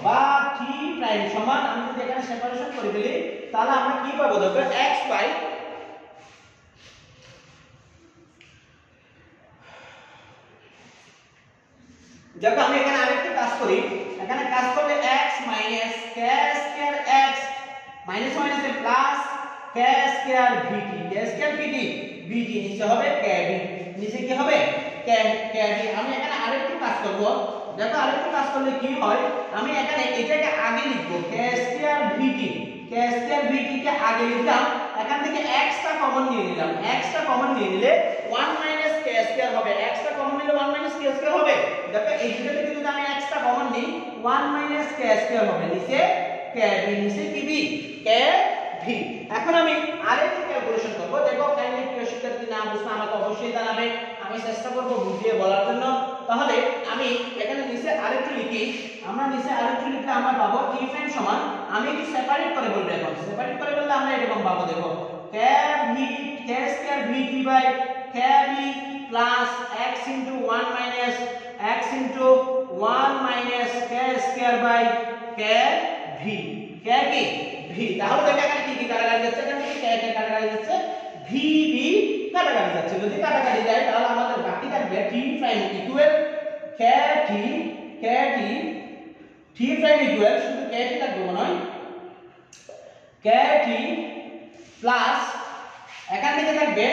বা টি প্রাইম সমান, আমি যদি এখানে সেপারেশন করে ফেলি তাহলে আমরা কি পাবো, দেখো x বাই দেখো আমি এখানে আরেকটা কাজ করি, এখানে কাজ করলে x minus k square x minus মাইনাসে plus k square vt, k square vt, vt নিচে হবে kb, নিচে কি হবে kb। আমি এখানে আরেকটু কাজ করব। দেখো আরেকটু কাজ করলে কি হয়, আমি এখানে এটাকে আগে লিখব, k square vt, k square vt কে আগে লিখলাম, এখান থেকে x টা কমন নিয়ে নিলাম, x টা কমন নিয়ে নিলে 1 মাইনাস k স্কয়ার হবে, x টা কমন নিলে 1 মাইনাস k স্কয়ার হবে। দেখো এই দুটো থেকে যদি আমি x টা কমন নিই 1 মাইনাস k স্কয়ার হবে, নিচে kb, নিচে kb, kb। এখন আমি আরেকটু ক্যালকুলেশন করব। দেখো কাইন্ডলি প্রিয় শিক্ষার্থী, না বুঝলে আমাকে অবশ্যই জানাবে, আমি চেষ্টা করব বুঝিয়ে বলার জন্য। তাহলে আমি এখানে নিচে আরেকটু লিখি, আমরা নিচে আরেকটু লিখলে আমরা পাবো টি ফ্রাইম সমান, আমি একটু সেপারেট করে বলবো। এখন সেপারেট করে বললে আমরা এরকম পাবো, দেখো kb, k square vt by kb plus x into 1 minus x into 1 minus k square by kv, k কি v। তাহলে দেখো এখানে কি কি কাটাকাটি যাচ্ছে, এখানে কি k k কাটাকাটি যাচ্ছে, v v কাটাকাটি যাচ্ছে। যদি কাটাকাটি যায় তাহলে আমাদের বাকি থাকবে t prime equal kt, kt t prime equal শুধু kt থাকবে মনে হয়, kt প্লাস এখান থেকে থাকবে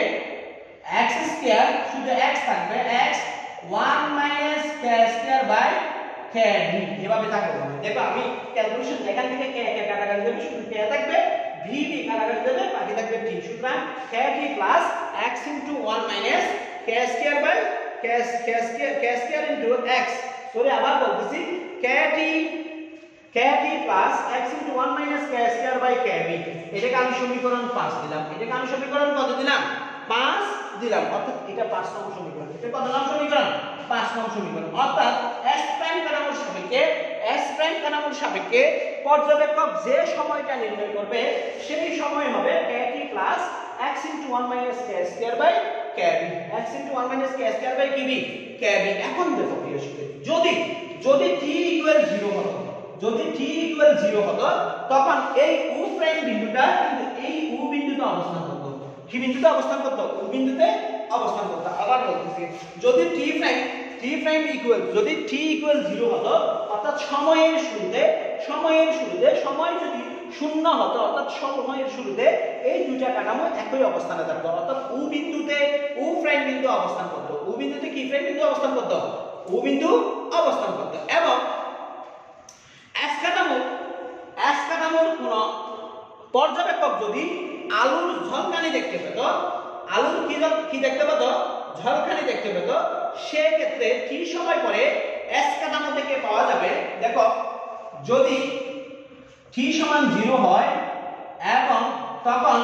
x স্কয়ার, শুধু x থাকবে, x 1 minus k square by kb এভাবে থাকবে। দেখো আমি ক্যালকুলেশন এখান থেকে k k কাটাকাটি যাবে, শুধু k থাকবে, v v কাটাকাটি যাবে, বাকি থাকবে t। সুতরাং kt plus x into 1 minus k square by k square into x, sorry আবার বলতেছি, kt plus x into 1 minus k square by kb। এটাকে আমি সমীকরণ 5 দিলাম, এটাকে আমি সমীকরণ কত দিলাম, 5 দিলাম, অর্থাৎ এটা 5 নং সমীকরণ। এটা কত নং সমীকরণ, 5 নং সমীকরণ। অর্থাৎ s প্রাইম কাঠামোর সাপেক্ষে, s প্রাইম কাঠামোর সাপেক্ষে পর্যবেক্ষক যে সময়টা নির্ণয় করবে সেই সময় হবে kt plus x into 1 minus k square by kb, x into 1 minus k square by kb। এখন দেখো প্রিয় শিক্ষার্থী, যদি t ইকুয়াল 0 হতো, যদি t ইকুয়াল 0 হতো তখন এই u প্রাইম বিন্দুটা কিন্তু এই u বিন্দুতে অবস্থান করত। কি বিন্দুতে অবস্থান করত, u বিন্দুতে অবস্থান করত। আবার বলতেছি, যদি t প্রাইম ইকুয়াল, যদি t ইকুয়াল 0 হতো, অর্থাৎ সময়ের শুরুতে সময় যদি শূন্য হতো, অর্থাৎ সময়ের শুরুতে এই দুইটা কাঠামো একই অবস্থানে থাকতো, অর্থাৎ u বিন্দুতে u প্রাইম বিন্দু অবস্থান করত, u বিন্দুতে কি প্রাইম বিন্দু অবস্থান করত, u বিন্দু অবস্থান করত। এবং s কাঠামোর কোন পর্যবেক্ষক যদি আলুর ঝলকানি দেখতে পেত, আলুর কি দেখতে পেত, ঝলকানি দেখতে পেত, সে ক্ষেত্রে কি সময় পরে s কাঠামো থেকে পাওয়া যাবে। দেখো যদি t সমান 0 হয় এবং তখন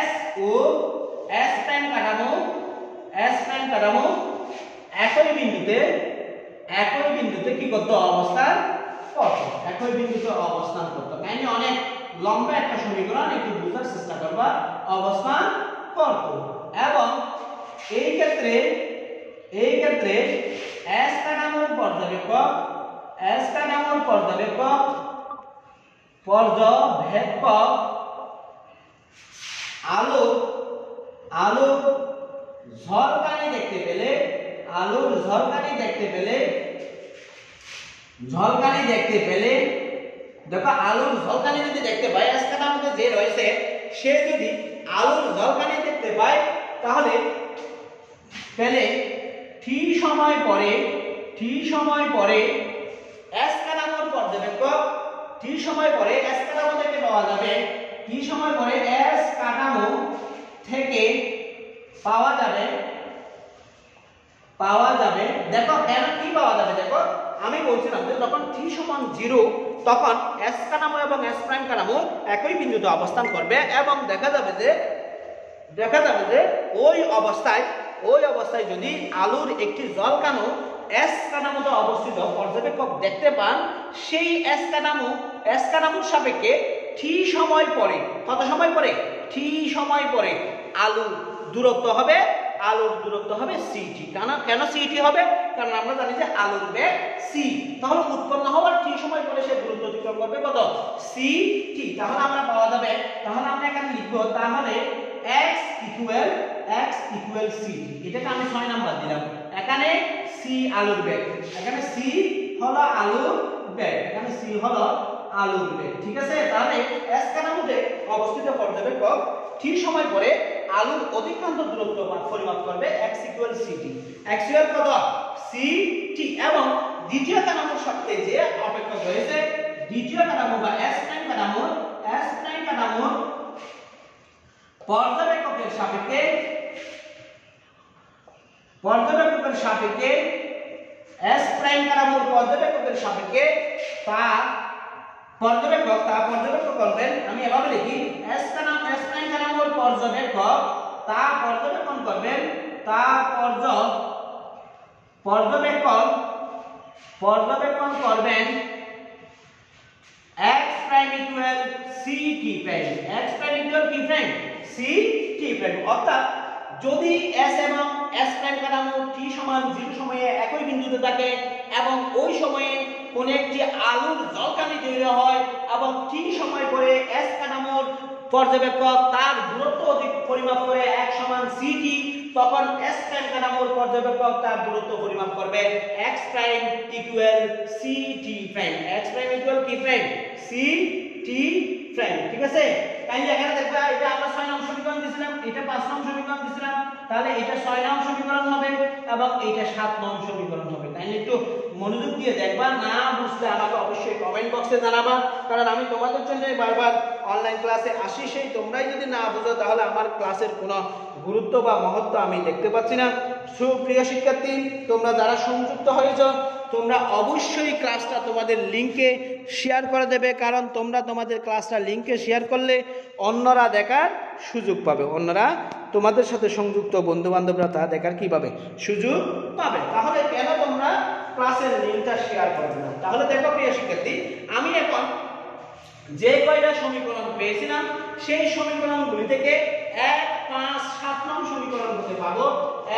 s ও s প্রাইম কাঠামো একই বিন্দুতে কি করতে অবস্থান করত, একই বিন্দুতে অবস্থান করত। কাহিনী অনেক লম্বা একটা সমীকরণ, একটু বোঝার চেষ্টা করবা, অবস্থান করত। এবং এই ক্ষেত্রে s কাঠামোর পর্যবেক্ষক আলোর ঝলকানি দেখতে পেলে, দেখো আলোর ঝলকানি যদি দেখতে পায়, s কাঠামোতে যে রয়েছে সে যদি আলোর ঝলকানি দেখতে পায় তাহলে t সময় পরে s কাঠামোর পর্যবেক্ষক, t সময় পরে s কাঠামো থেকে পাওয়া যাবে, t সময় পরে s কাঠামো থেকে পাওয়া যাবে। দেখো কেন কি পাওয়া যাবে, দেখো আমি বলছিলাম যে যখন t সমান 0 তখন এস কাঠামো এবং এস প্রাইম কাঠামো একই বিন্দুতে অবস্থান করবে এবং দেখা যাবে যে ওই অবস্থায় যদি আলুর একটি জলকানু এস কাঠামোতে অবস্থিত পর্যবেক্ষক দেখতে পান, সেই এস কাঠামোর সাপেক্ষে টি সময় পরে, কত সময় পরে? টি সময় পরে আলুর দূরত্ব হবে সিটি। কেন সিটি হবে? কারণ আমরা জানি যে আলুর বেগ সি, তাহলে উৎপন্ন হওয়ার টি সময় পরে সে দূরত্ব অতিক্রম করবে কত? সিটি। তাহলে আমরা এখানে লিখব, তার মানে x ইকুয়াল সিটি। এটাকে আমি 6 নাম্বার দিলাম। এখানে সি আলুর বেগ, এখানে সি হলো আলুর বেগ, ঠিক আছে? তাহলে এস কাঠামোতে অবস্থিত পর্যবেক্ষক টি সময় পরে আলুর অতিক্রান্ত দূরত্ব পরিমাপ করবে x equal city. x equal কত? সিটি। এবং দ্বিতীয় কাঠামোর সাথে যে অপেক্ষক রয়েছে, দ্বিতীয় কাঠামো বা এস প্রাইম কাঠামো পর্যবেক্ষকের সাপেক্ষে এস প্রাইম কাঠামোর পর্যবেক্ষকের সাপেক্ষে পর্যবেক্ষক করবেন। আমি এভাবে লিখি, এস প্রাইম কাঠামোর পর্যবেক্ষক পর্যবেক্ষণ করবেন x prime equal ct prime, x prime equal কি প্রাইম? ct prime. অর্থাৎ যদি s এবং s প্রাইম কাঠামো t সমান 0 সময়ে একই বিন্দুতে থাকে এবং ওই সময়ে কোন একটি আলুর জলকানি তৈরি হয় এবং t সময় পরে s কাঠামোর পর্যবেক্ষক তার দূরত্ব পরিমাপ করে x সমান ct, তখন s প্রাইম কাঠামোর পর্যবেক্ষক তার দূরত্ব পরিমাপ করবে x prime equal ct prime. x prime equal কি প্রাইম? ct prime. ঠিক আছে? তাই এখানে দেখবা, এটা আমরা 6 নং সমীকরণ দিছিলাম, এটা 5 নং সমীকরণ দিছিলাম, তাহলে এটা 6 নং সমীকরণ হবে এবং এটা 7 নং সমীকরণ হবে। তাই একটু মনোযোগ দিয়ে দেখবা, না বুঝলে আমাকে অবশ্যই কমেন্ট বক্সে জানাবা, কারণ আমি তোমাদের জন্য বারবার অনলাইন ক্লাসে আসি, সেই তোমরাই যদি না বুঝো তাহলে আমার ক্লাসের কোনো গুরুত্ব বা মহত্ব আমি দেখতে পাচ্ছি না। সুপ্রিয় শিক্ষার্থী, তোমরা যারা সংযুক্ত হয়েছো, তোমরা অবশ্যই ক্লাসটা তোমাদের লিংকে শেয়ার করে দেবে, কারণ তোমরা তোমাদের ক্লাসটা লিংকে শেয়ার করলে অন্যরা দেখার সুযোগ পাবে, অন্যরা তোমাদের সাথে সংযুক্ত বন্ধু বান্ধবরা তা দেখার কি পাবে? সুযোগ পাবে। তাহলে কেন তোমরা ক্লাসের লিংকটা শেয়ার করবে না? তাহলে দেখো প্রিয় শিক্ষার্থী, আমি এখন যে কয়টা সমীকরণ পেয়েছিলাম সেই সমীকরণগুলি থেকে 1, 5, 7 নং সমীকরণ হতে পাবো।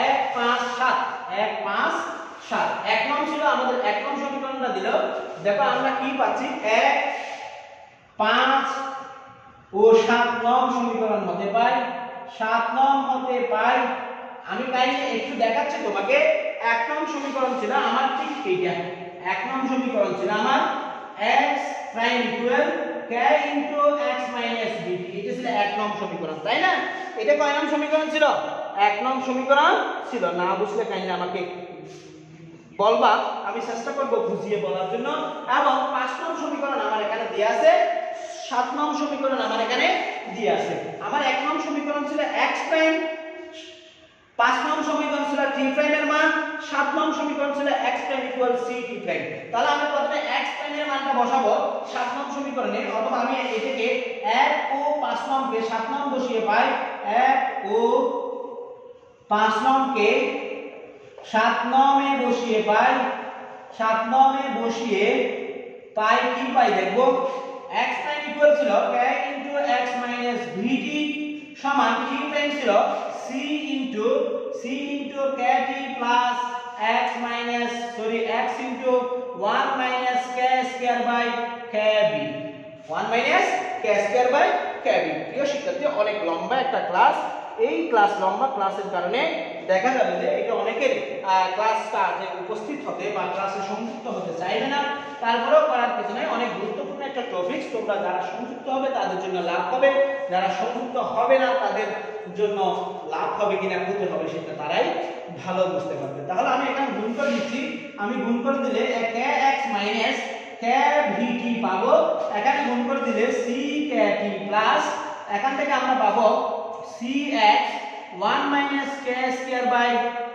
1, 5, 7, 1, 5, 7। 1 নং ছিল আমাদের 1 নং সমীকরণটা দিল। দেখো আমরা কি পাচ্ছি? 1, 5 ও 7 নং সমীকরণ হতে পাই। 7 নং হতে পাই। আমি কাইন্ডলি একটু দেখাচ্ছি তোমাকে। 1 নং সমীকরণ ছিল আমার ঠিক এইটা। 1 নং সমীকরণ ছিল আমার x prime equal k into x minus b। এটা ছিল 1 নং সমীকরণ, তাই না? এটা কয় নং সমীকরণ ছিল? 1 নং সমীকরণ ছিল। না বুঝলে কাইন্ডলি আমাকে বলবা, আমি চেষ্টা করব বুঝিয়ে বলার জন্য। এবং 5 নং সমীকরণ আমার এখানে দেয়া আছে, 7 নং সমীকরণ আমার এখানে দেয়া আছে। আমার 1 নং সমীকরণ ছিল x প্রাইম, 5 নং সমীকরণ ছিল t প্রাইমের মান, 7 নং সমীকরণ ছিল x prime equal ct prime. তাহলে আমি প্রথমে x প্রাইমের মানটা বসাবো 7 নং সমীকরণে, অথবা আমি এটাকে 1 ও 5 নং কে 7 নং বসিয়ে পাই, 1 ও 5 নং কে 7 নং এ বসিয়ে পাই, 7 নং এ বসিয়ে পাই কি পাই দেখবো, x প্রাইম ইকুয়াল ছিল k into x minus vt সমান t প্রাইম ছিল c into kt plus x into 1 minus k square by kb, 1 minus k square by kb। প্রিয় শিক্ষার্থী, অনেক লম্বা একটা ক্লাস। এই লম্বা ক্লাসের কারণে দেখা যাবে যে এটা অনেকের ক্লাসটা যে উপস্থিত হতে বা ক্লাসে সংযুক্ত হতে চাইবে না। তারপরেও করার পিছনে অনেক গুরুত্বপূর্ণ একটা টপিকস, তোমরা যারা সংযুক্ত হবে তাদের জন্য লাভ হবে, যারা সংযুক্ত হবে না তাদের জন্য লাভ হবে কিনা ক্ষতি হবে সেটা তারাই ভালো বুঝতে পারবে। তাহলে আমি এখানে গুণ করে দিচ্ছি। আমি গুণ করে দিলে kx মাইনাস kvt পাবো। এখানে গুণ করে দিলে ckT প্লাস এখান থেকে আমরা পাবো cx 1 minus k square by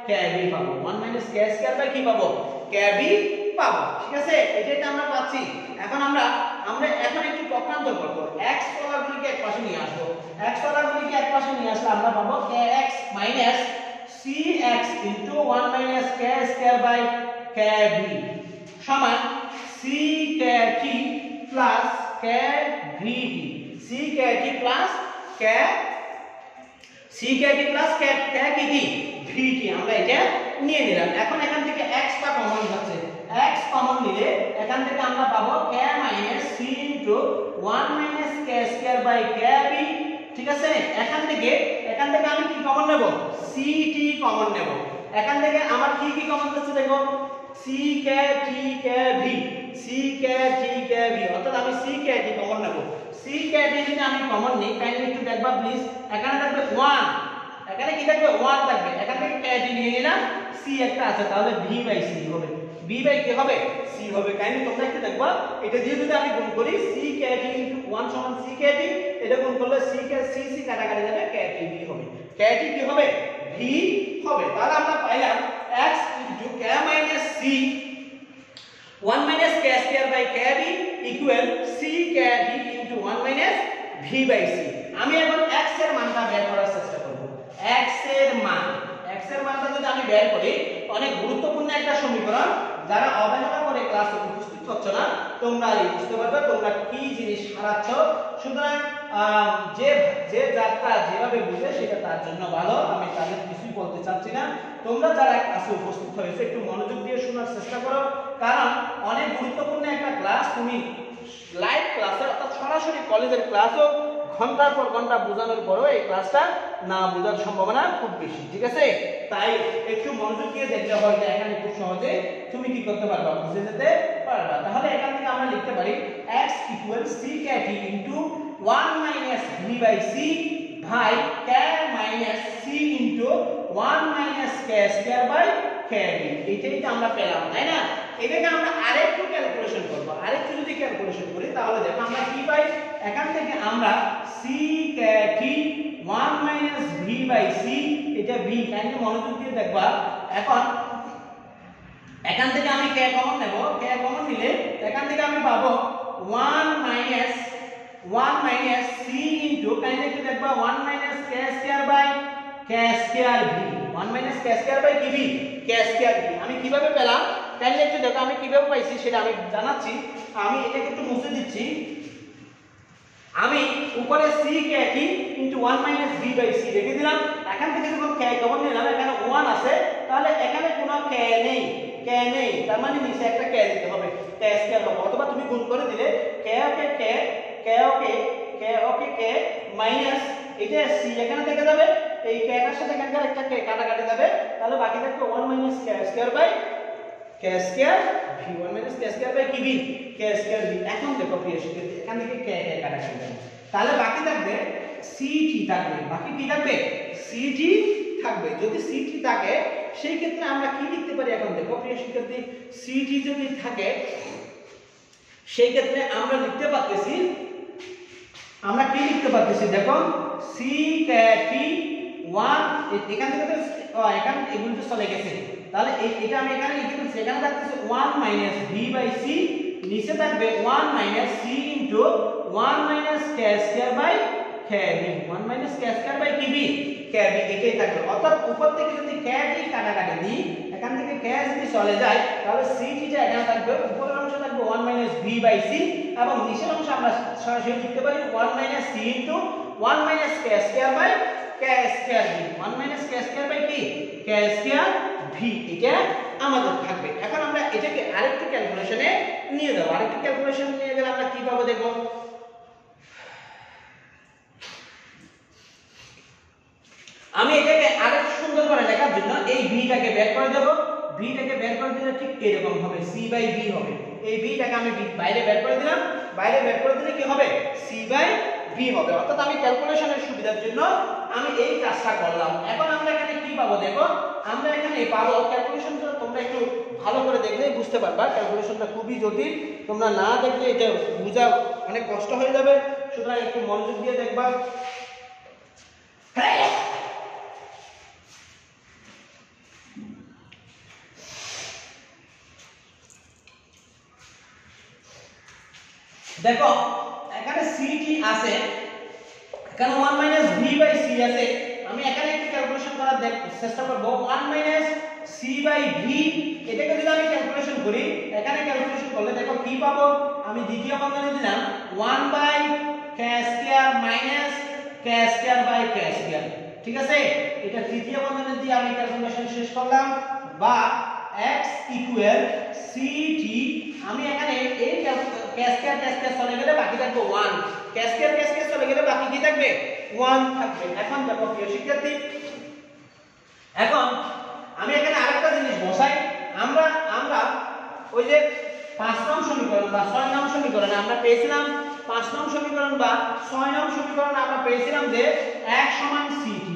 kb পাবো। 1 মাইনাস k স্কয়ার বাই কি পাবো? কেবি পাবো। ঠিক আছে, এটাই আমরা পাচ্ছি। এখন আমরা এখন একটু পক্ষান্তর করব। x পদাগুলিকে একপাশে নিয়ে আসবো। x পদাগুলিকে একপাশে নিয়ে আসলে আমরা পাবো kx minus cx into 1 minus k square by kb সমান ckT plus kvt ckT plus kvt আমরা এটা নিয়ে নিলাম। এখন এখান থেকে x টা কমন যাচ্ছে, x কমন নিলে এখান থেকে আমরা পাবো k minus c into 1 minus k square by kb। ঠিক আছে, এখান থেকে আমি কি কমন নেব, ct কমন নেব। এখান থেকে আমার কি কমন যাচ্ছে দেখো, ckT kv অর্থাৎ আমি ckT কমন নেব। ckT যদি আমি কমন নিই, কাইন্ডলি একটু দেখবা প্লিজ, এখানে থাকবে 1, এখানে কি থাকবে 1 থাকবে, এখান থেকে kT নিয়ে নিলাম, c একটা আছে, তাহলে v বাই c হবে, v বাই কি হবে, c হবে। কাইন্ডলি তোমরা একটু দেখবা, এটা দিয়ে যদি আমি গুণ করি ckT * 1 সমান ckT, এটা গুণ করলে c কাটাকাটি যাবে, kT v হবে, kT কি হবে, v হবে। তাহলে আমরা পাইলাম x * k - c 1 minus k square by kb equal ckT into 1 minus v by c। আমি এখন x এর মানটা বের করার চেষ্টা করব। x এর মানটা যদি আমি বের করি, অনেক গুরুত্বপূর্ণ একটা সমীকরণ, যারা অবহেলা করে ক্লাসে উপস্থিত হচ্ছ না তোমরা বুঝতে পারবে তোমরা কি জিনিস হারাচ্ছ। সুতরাং যে যাত্রা যেভাবে বুঝে সেটা তার জন্য ভালো, আমি তাদের কিছুই বলতে চাচ্ছি না। তোমরা যারা ক্লাসে উপস্থিত হয়েছে একটু মনোযোগ দিয়ে শোনার চেষ্টা করো, কারণ অনেক গুরুত্বপূর্ণ একটা ক্লাস। তুমি লাইভ ক্লাসে অর্থাৎ সরাসরি কলেজের ক্লাসও ঘন্টার পর ঘন্টা বোঝানোর পরেও এই ক্লাসটা না বোঝার সম্ভাবনা খুব বেশি। ঠিক আছে, তাই একটু মনোযোগ দিয়ে দেখতে হয় যে এখানে খুব সহজে তুমি কি করতে পারবা, বুঝে যেতে পারবা। তাহলে এখান থেকে আমরা লিখতে পারি x = ckT into 1 minus v by c by k minus c into 1 minus k square by kb। এইটাই তো আমরা পেলাম, তাই না? এটাকে আমরা আরেকটু ক্যালকুলেশন করব। আরেকটু যদি ক্যালকুলেশন করি তাহলে দেখো আমরা কি পাই, এখান থেকে আমরা ckT 1 minus v by c, এটা v, কাইন্ডলি মনোযোগ দিয়ে দেখবা। এখন এখান থেকে আমি k কমন নেব, k কমন নিলে এখান থেকে আমি পাবো 1 minus c into, কাইন্ডলি একটু দেখবা, 1 minus k square by k square v, 1 minus k square by kb, k square v। আমি কিভাবে পেলাম কাইন্ডলি একটু দেখো, আমি কিভাবে পাইছি সেটা আমি জানাচ্ছি। আমি এটাকে একটু মুছে দিচ্ছি। আমি উপরে ckT into 1 minus v by c রেখে দিলাম। এখান থেকে যখন k কমন নিলাম, এখানে 1 আছে, তাহলে এখানে কোনো k নেই, তার মানে নিচে একটা k দিতে হবে, k স্কয়ার হবে। অথবা তুমি গুণ করে দিলে k মাইনাস এটা c এখানে থেকে যাবে, এই k এর সাথে এখানকার একটা k কাটাকাটি যাবে, তাহলে বাকি থাকবে 1 minus k square by k square v, 1 minus k square by kb, k square v। এখন দেখো প্রিয় শিক্ষার্থী, এখান থেকে k কাটাকাটি যাবে, তাহলে বাকি থাকবে ct থাকবে, বাকি কি থাকবে, ct থাকবে। যদি ct থাকে সেই ক্ষেত্রে আমরা কি লিখতে পারি, এখন দেখো প্রিয় শিক্ষার্থী, ct যদি থাকে সেই ক্ষেত্রে আমরা লিখতে পারতেছি, আমরা কি লিখতে পারতেছি দেখো, ckT 1, এখান থেকে তো এখানে এগুলো তো চলে গেছে, তাহলে এটা আমি এখানে লিখে দিচ্ছি। এখানে থাকতেছে 1 minus v by c, নিচে থাকবে 1 minus c into 1 minus k square by kb, 1 minus k square by kb, এটাই থাকবে। অর্থাৎ উপর থেকে যদি kT কাটাকাটি দিই, এখান থেকে k যদি চলে যায় তাহলে ct টা এখানে থাকবে, উপরের অংশে থাকবে 1 minus v by c, এবং নিচের অংশে আমরা সরাসরি লিখতে পারি 1 minus c into 1 minus k square by k square v, 1 minus k square by কি, k square v, এটা আমাদের থাকবে। এখন আমরা এটাকে আরেকটু ক্যালকুলেশনে নিয়ে যাব। আরেকটু ক্যালকুলেশন নিয়ে গেলে আমরা কি পাবো দেখো, আমি এটাকে আরেকটু সুন্দর করে লেখার জন্য এই v টাকে বের করে দেব। v টাকে বের করে দিলে ঠিক এরকম হবে, c by v হবে। এই v টাকে আমি বাইরে বের করে দিলাম, বাইরে বের করে দিলে কি হবে, c by v হবে। অর্থাৎ আমি ক্যালকুলেশনের সুবিধার জন্য আমি এই কাজটা করলাম। এখন আমরা এখানে কি পাবো দেখো, আমরা এখানে পাবো, ক্যালকুলেশনটা তোমরা একটু ভালো করে দেখলেই বুঝতে পারবা, ক্যালকুলেশনটা খুবই জটিল, তোমরা না দেখলে এটা বোঝা অনেক কষ্ট হয়ে যাবে। সুতরাং একটু মনোযোগ দিয়ে দেখবা। দেখো এখানে CT আছে, এখানে 1 - v/c আছে। আমি এখানে একটু ক্যালকুলেশন করার চেষ্টা করব। 1 - c/v, এটাকে যদি আমি ক্যালকুলেশন করি, এখানে ক্যালকুলেশন করলে দেখো কি পাবো, আমি দ্বিতীয় বন্ধনী দিলাম 1/k² - k²/k²। ঠিক আছে, এটা তৃতীয় বন্ধনী দিয়ে আমি ক্যালকুলেশন শেষ করলাম। বা x = ct, আমি এখানে এই k² চলে গেলে বাকি থাকবে 1, k² চলে গেলে বাকি কি থাকবে 1 থাকবে। এখন দেখো প্রিয় শিক্ষার্থী, এখন আমি এখানে আরেকটা জিনিস বসাই। আমরা ওই যে 5 নং সমীকরণ বা 6 নং সমীকরণে আমরা পেয়েছিলাম, 5 নং সমীকরণ বা 6 নং সমীকরণে আমরা পেয়েছিলাম যে x = ct,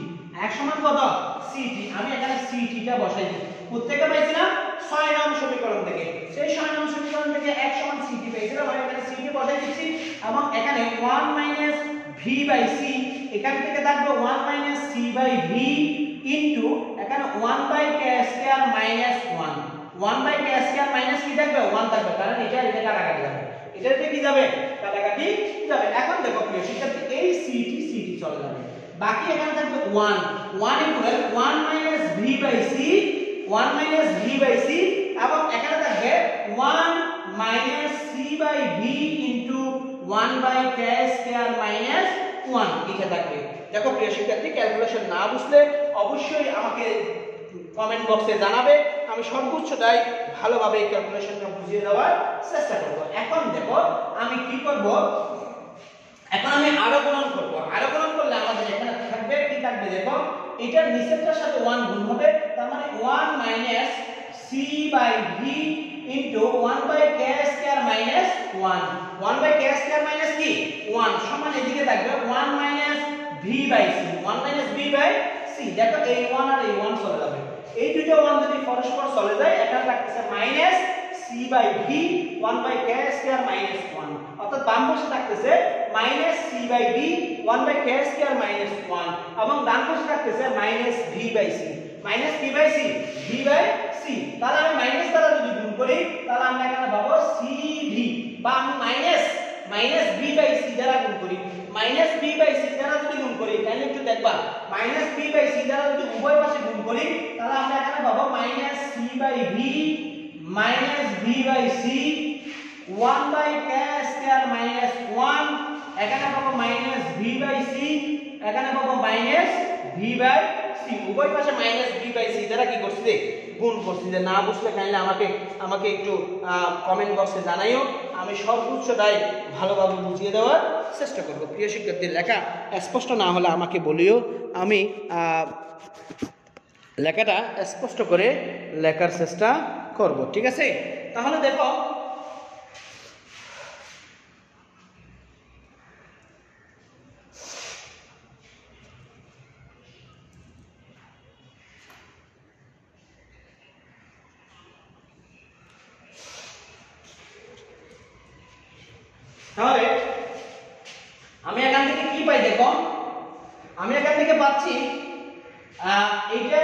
x = কত ct। আমি এখানে ct টা বসাই দিই। কোথেকে পেয়েছিলাম 6 নং সমীকরণ থেকে। সেই 6 নং সমীকরণ থেকে x = ct পেয়েছিলাম, আমি এখানে ct বসাই দিচ্ছি। এবং এখানে 1 - v/c, এখান থেকে থাকবে 1 - c/v ইনটু এখানে 1/k² - 1, 1/k² - কি থাকবে 1 থাকবে, কারণ এটা কাটাকাটি যাবে, এটাতে কি যাবে কাটাকাটি যাবে। এখন দেখো প্রিয় শিক্ষার্থী, এই ct চলে যাবে, বাকি এখানে থাকবে 1 = 1 - v/c, 1 - v/c, এবং এখানে থাকবে 1 - c/v ইনটু 1/k² - 1, এটা থাকবে। দেখো প্রিয় শিক্ষার্থী, ক্যালকুলেশন না বুঝলে অবশ্যই আমাকে কমেন্ট বক্সে জানাবে, আমি সর্বোচ্চটাই ভালোভাবে এই ক্যালকুলেশনটা বুঝিয়ে দেওয়ার চেষ্টা করব। এখন দেখো আমি কি করব, এখন আমি আরো গুণন করব। আরো গুণন করলে আমাদের এখানে থাকবে কি থাকবে, দেখো এটার নিচেরটার সাথে 1 গুণ হবে, তার মানে 1 - c/v ইনটু 1/k² - 1, 1/k² - কি 1 সমান এদিকে থাকবে 1 - v/c, 1 - v/c। দেখো এই 1 আর এই 1 চলে যাবে, এই দুটো 1 যদি পরস্পর চলে যায়, এখানে থাকতেছে -c/v 1/k² - 1, অর্থাৎ বাম পাশে থাকতেছে -c/v 1/k² - 1, এবং ডান পাশে থাকতেছে -v/c, -p/c, v/c। তাহলে আমি মাইনাস দ্বারা যদি গুণ করি, তাহলে আমরা এখানে পাবো cv, বা আমি -v/c দ্বারা গুণ করি, -v/c দ্বারা যদি গুণ করি, তাহলে একটু দেখবা -v/c দ্বারা যদি উভয় পাশে গুণ করি, তাহলে আমরা এখানে পাবো -c/v -v/c 1/k² - 1, এখানে পাবো -v/c, এখানে পাবো -v/c, উভয় পাশে -v/c দ্বারা কি করছি গুণ করছি। যে না বুঝলে কাইন্ডলি আমাকে একটু কমেন্ট বক্সে জানাইও, আমি সর্বোচ্চটাই ভালোভাবে বুঝিয়ে দেওয়ার চেষ্টা করব। প্রিয় শিক্ষার্থী, লেখা স্পষ্ট না হলে আমাকে বলিও, আমি লেখাটা স্পষ্ট করে লেখার চেষ্টা করব। ঠিক আছে, তাহলে দেখো তাহলে আমি এখান থেকে কি পাই, দেখো আমি এখান থেকে পাচ্ছি এটা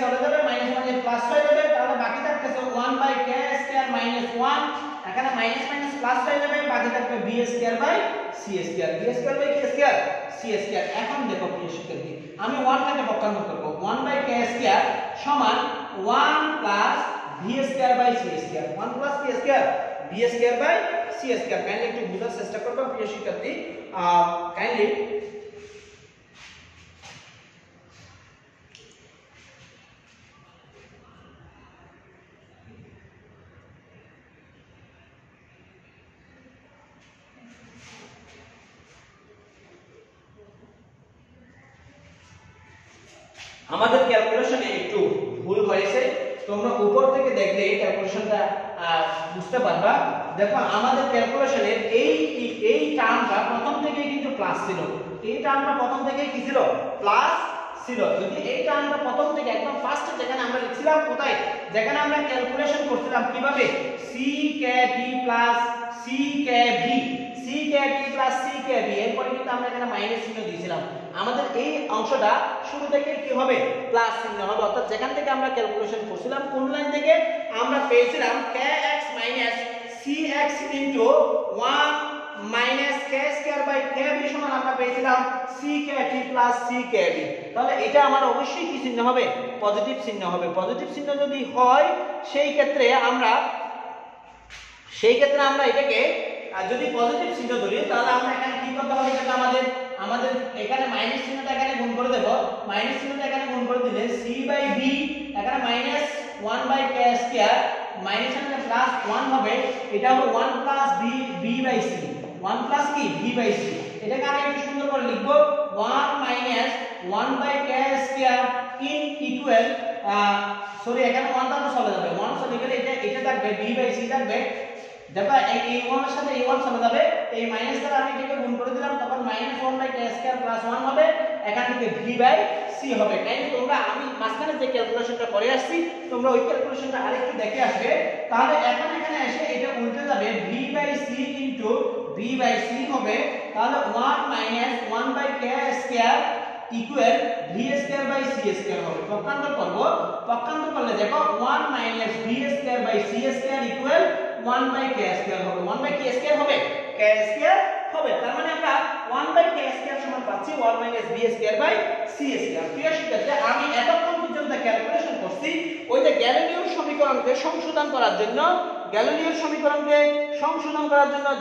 চলে যাবে, মাইনাস প্লাস হয়ে যাবে, তাহলে বাকি থাকতেছে 1/k² - 1, এখানে মাইনাস প্লাস হয়ে যাবে, বাকি থাকবে b²/c², b²/k², এখন দেখো প্রিয় শিক্ষার্থী, আমি 1 টাকে পক্ষান্তর করব, 1/k² সমান 1 + v²/c², 1 + k², b²/c²। কাইন্ডলি একটু বোঝার চেষ্টা করবে প্রিয় শিক্ষার্থী, কাইন্ডলি আমাদের ক্যালকুলেশনে একটু ভুল হয়েছে, তোমরা উপর থেকে দেখলে ক্যালকুলেশনটা বুঝতে পারবা। দেখো আমাদের ক্যালকুলেশনের এই টার্মটা প্রথম থেকেই কিন্তু প্লাস ছিল, এই টার্মটা প্রথম থেকেই কি ছিল প্লাস ছিল। যদি এই টার্মটা প্রথম থেকে একদম ফার্স্টে যেখানে আমরা লিখছিলাম, কোথায় যেখানে আমরা ক্যালকুলেশন করছিলাম কিভাবে ckb plus ckv, ckb plus ckv, এরপরে কিন্তু আমরা এখানে মাইনাস চিহ্ন দিয়েছিলাম। আমাদের এই অংশটা শুরু থেকে কি হবে প্লাস চিহ্ন হবে, অর্থাৎ যেখান থেকে আমরা ক্যালকুলেশন করছিলাম কোন লাইন থেকে আমরা পেয়েছিলাম kx - cx into 1 minus k square by kb সমান আমরা পেয়েছিলাম ckT plus ckb। তাহলে এটা আমার অবশ্যই কি চিহ্ন হবে? পজিটিভ চিহ্ন হবে। পজিটিভ চিহ্ন যদি হয় সেই ক্ষেত্রে আমরা এটাকে যদি পজিটিভ চিহ্ন ধরি তাহলে আমরা এখানে কি করতে হবে? এটা আমাদের এখানে মাইনাস চিহ্নটা এখানে গুণ করে দেব। মাইনাস চিহ্নটা এখানে গুণ করে দিলে c বাই b এখানে minus 1 by k square minus এখানে প্লাস 1 হবে। এটা হবে 1 plus b by c 1 plus কি b বাই c। এটাকে আমি একটু সুন্দর করে লিখব 1 minus 1 by k square in equal sorry এখানে 1 টা তো চলে যাবে 1 চলে গেলে এটা থাকবে b বাই c থাকবে। দেখো এই 1 এর সাথে এই 1 চলে যাবে, এই মাইনাস দ্বারা আমি এটাকে গুণ করে দিলাম, তখন -1 বাই k স্কয়ার প্লাস 1 হবে, এখান থেকে v বাই c হবে। তাই তোমরা আমি মাঝখানে যে ক্যালকুলেশনটা করে আসছি তোমরা ওই ক্যালকুলেশনটা আরেকটু দেখে আসবে। তাহলে এখন এখানে এসে এটা উল্টে যাবে v by c into v by c হবে। তাহলে 1 minus 1 by k square equal v square by c square হবে। পক্ষান্তর করলে দেখো 1 minus v square by c square equal 1 by k square হবে। 1 বাই k স্কয়ার হবে k স্কয়ার হবে। তার মানে আমরা 1 বাই k স্কয়ার সমান পাচ্ছি 1 minus v square by c square. প্রিয় শিক্ষার্থী, আমি এতক্ষণ পর্যন্ত ক্যালকুলেশন করছি ওই যে গ্যালিলিওর সমীকরণকে সংশোধন করার জন্য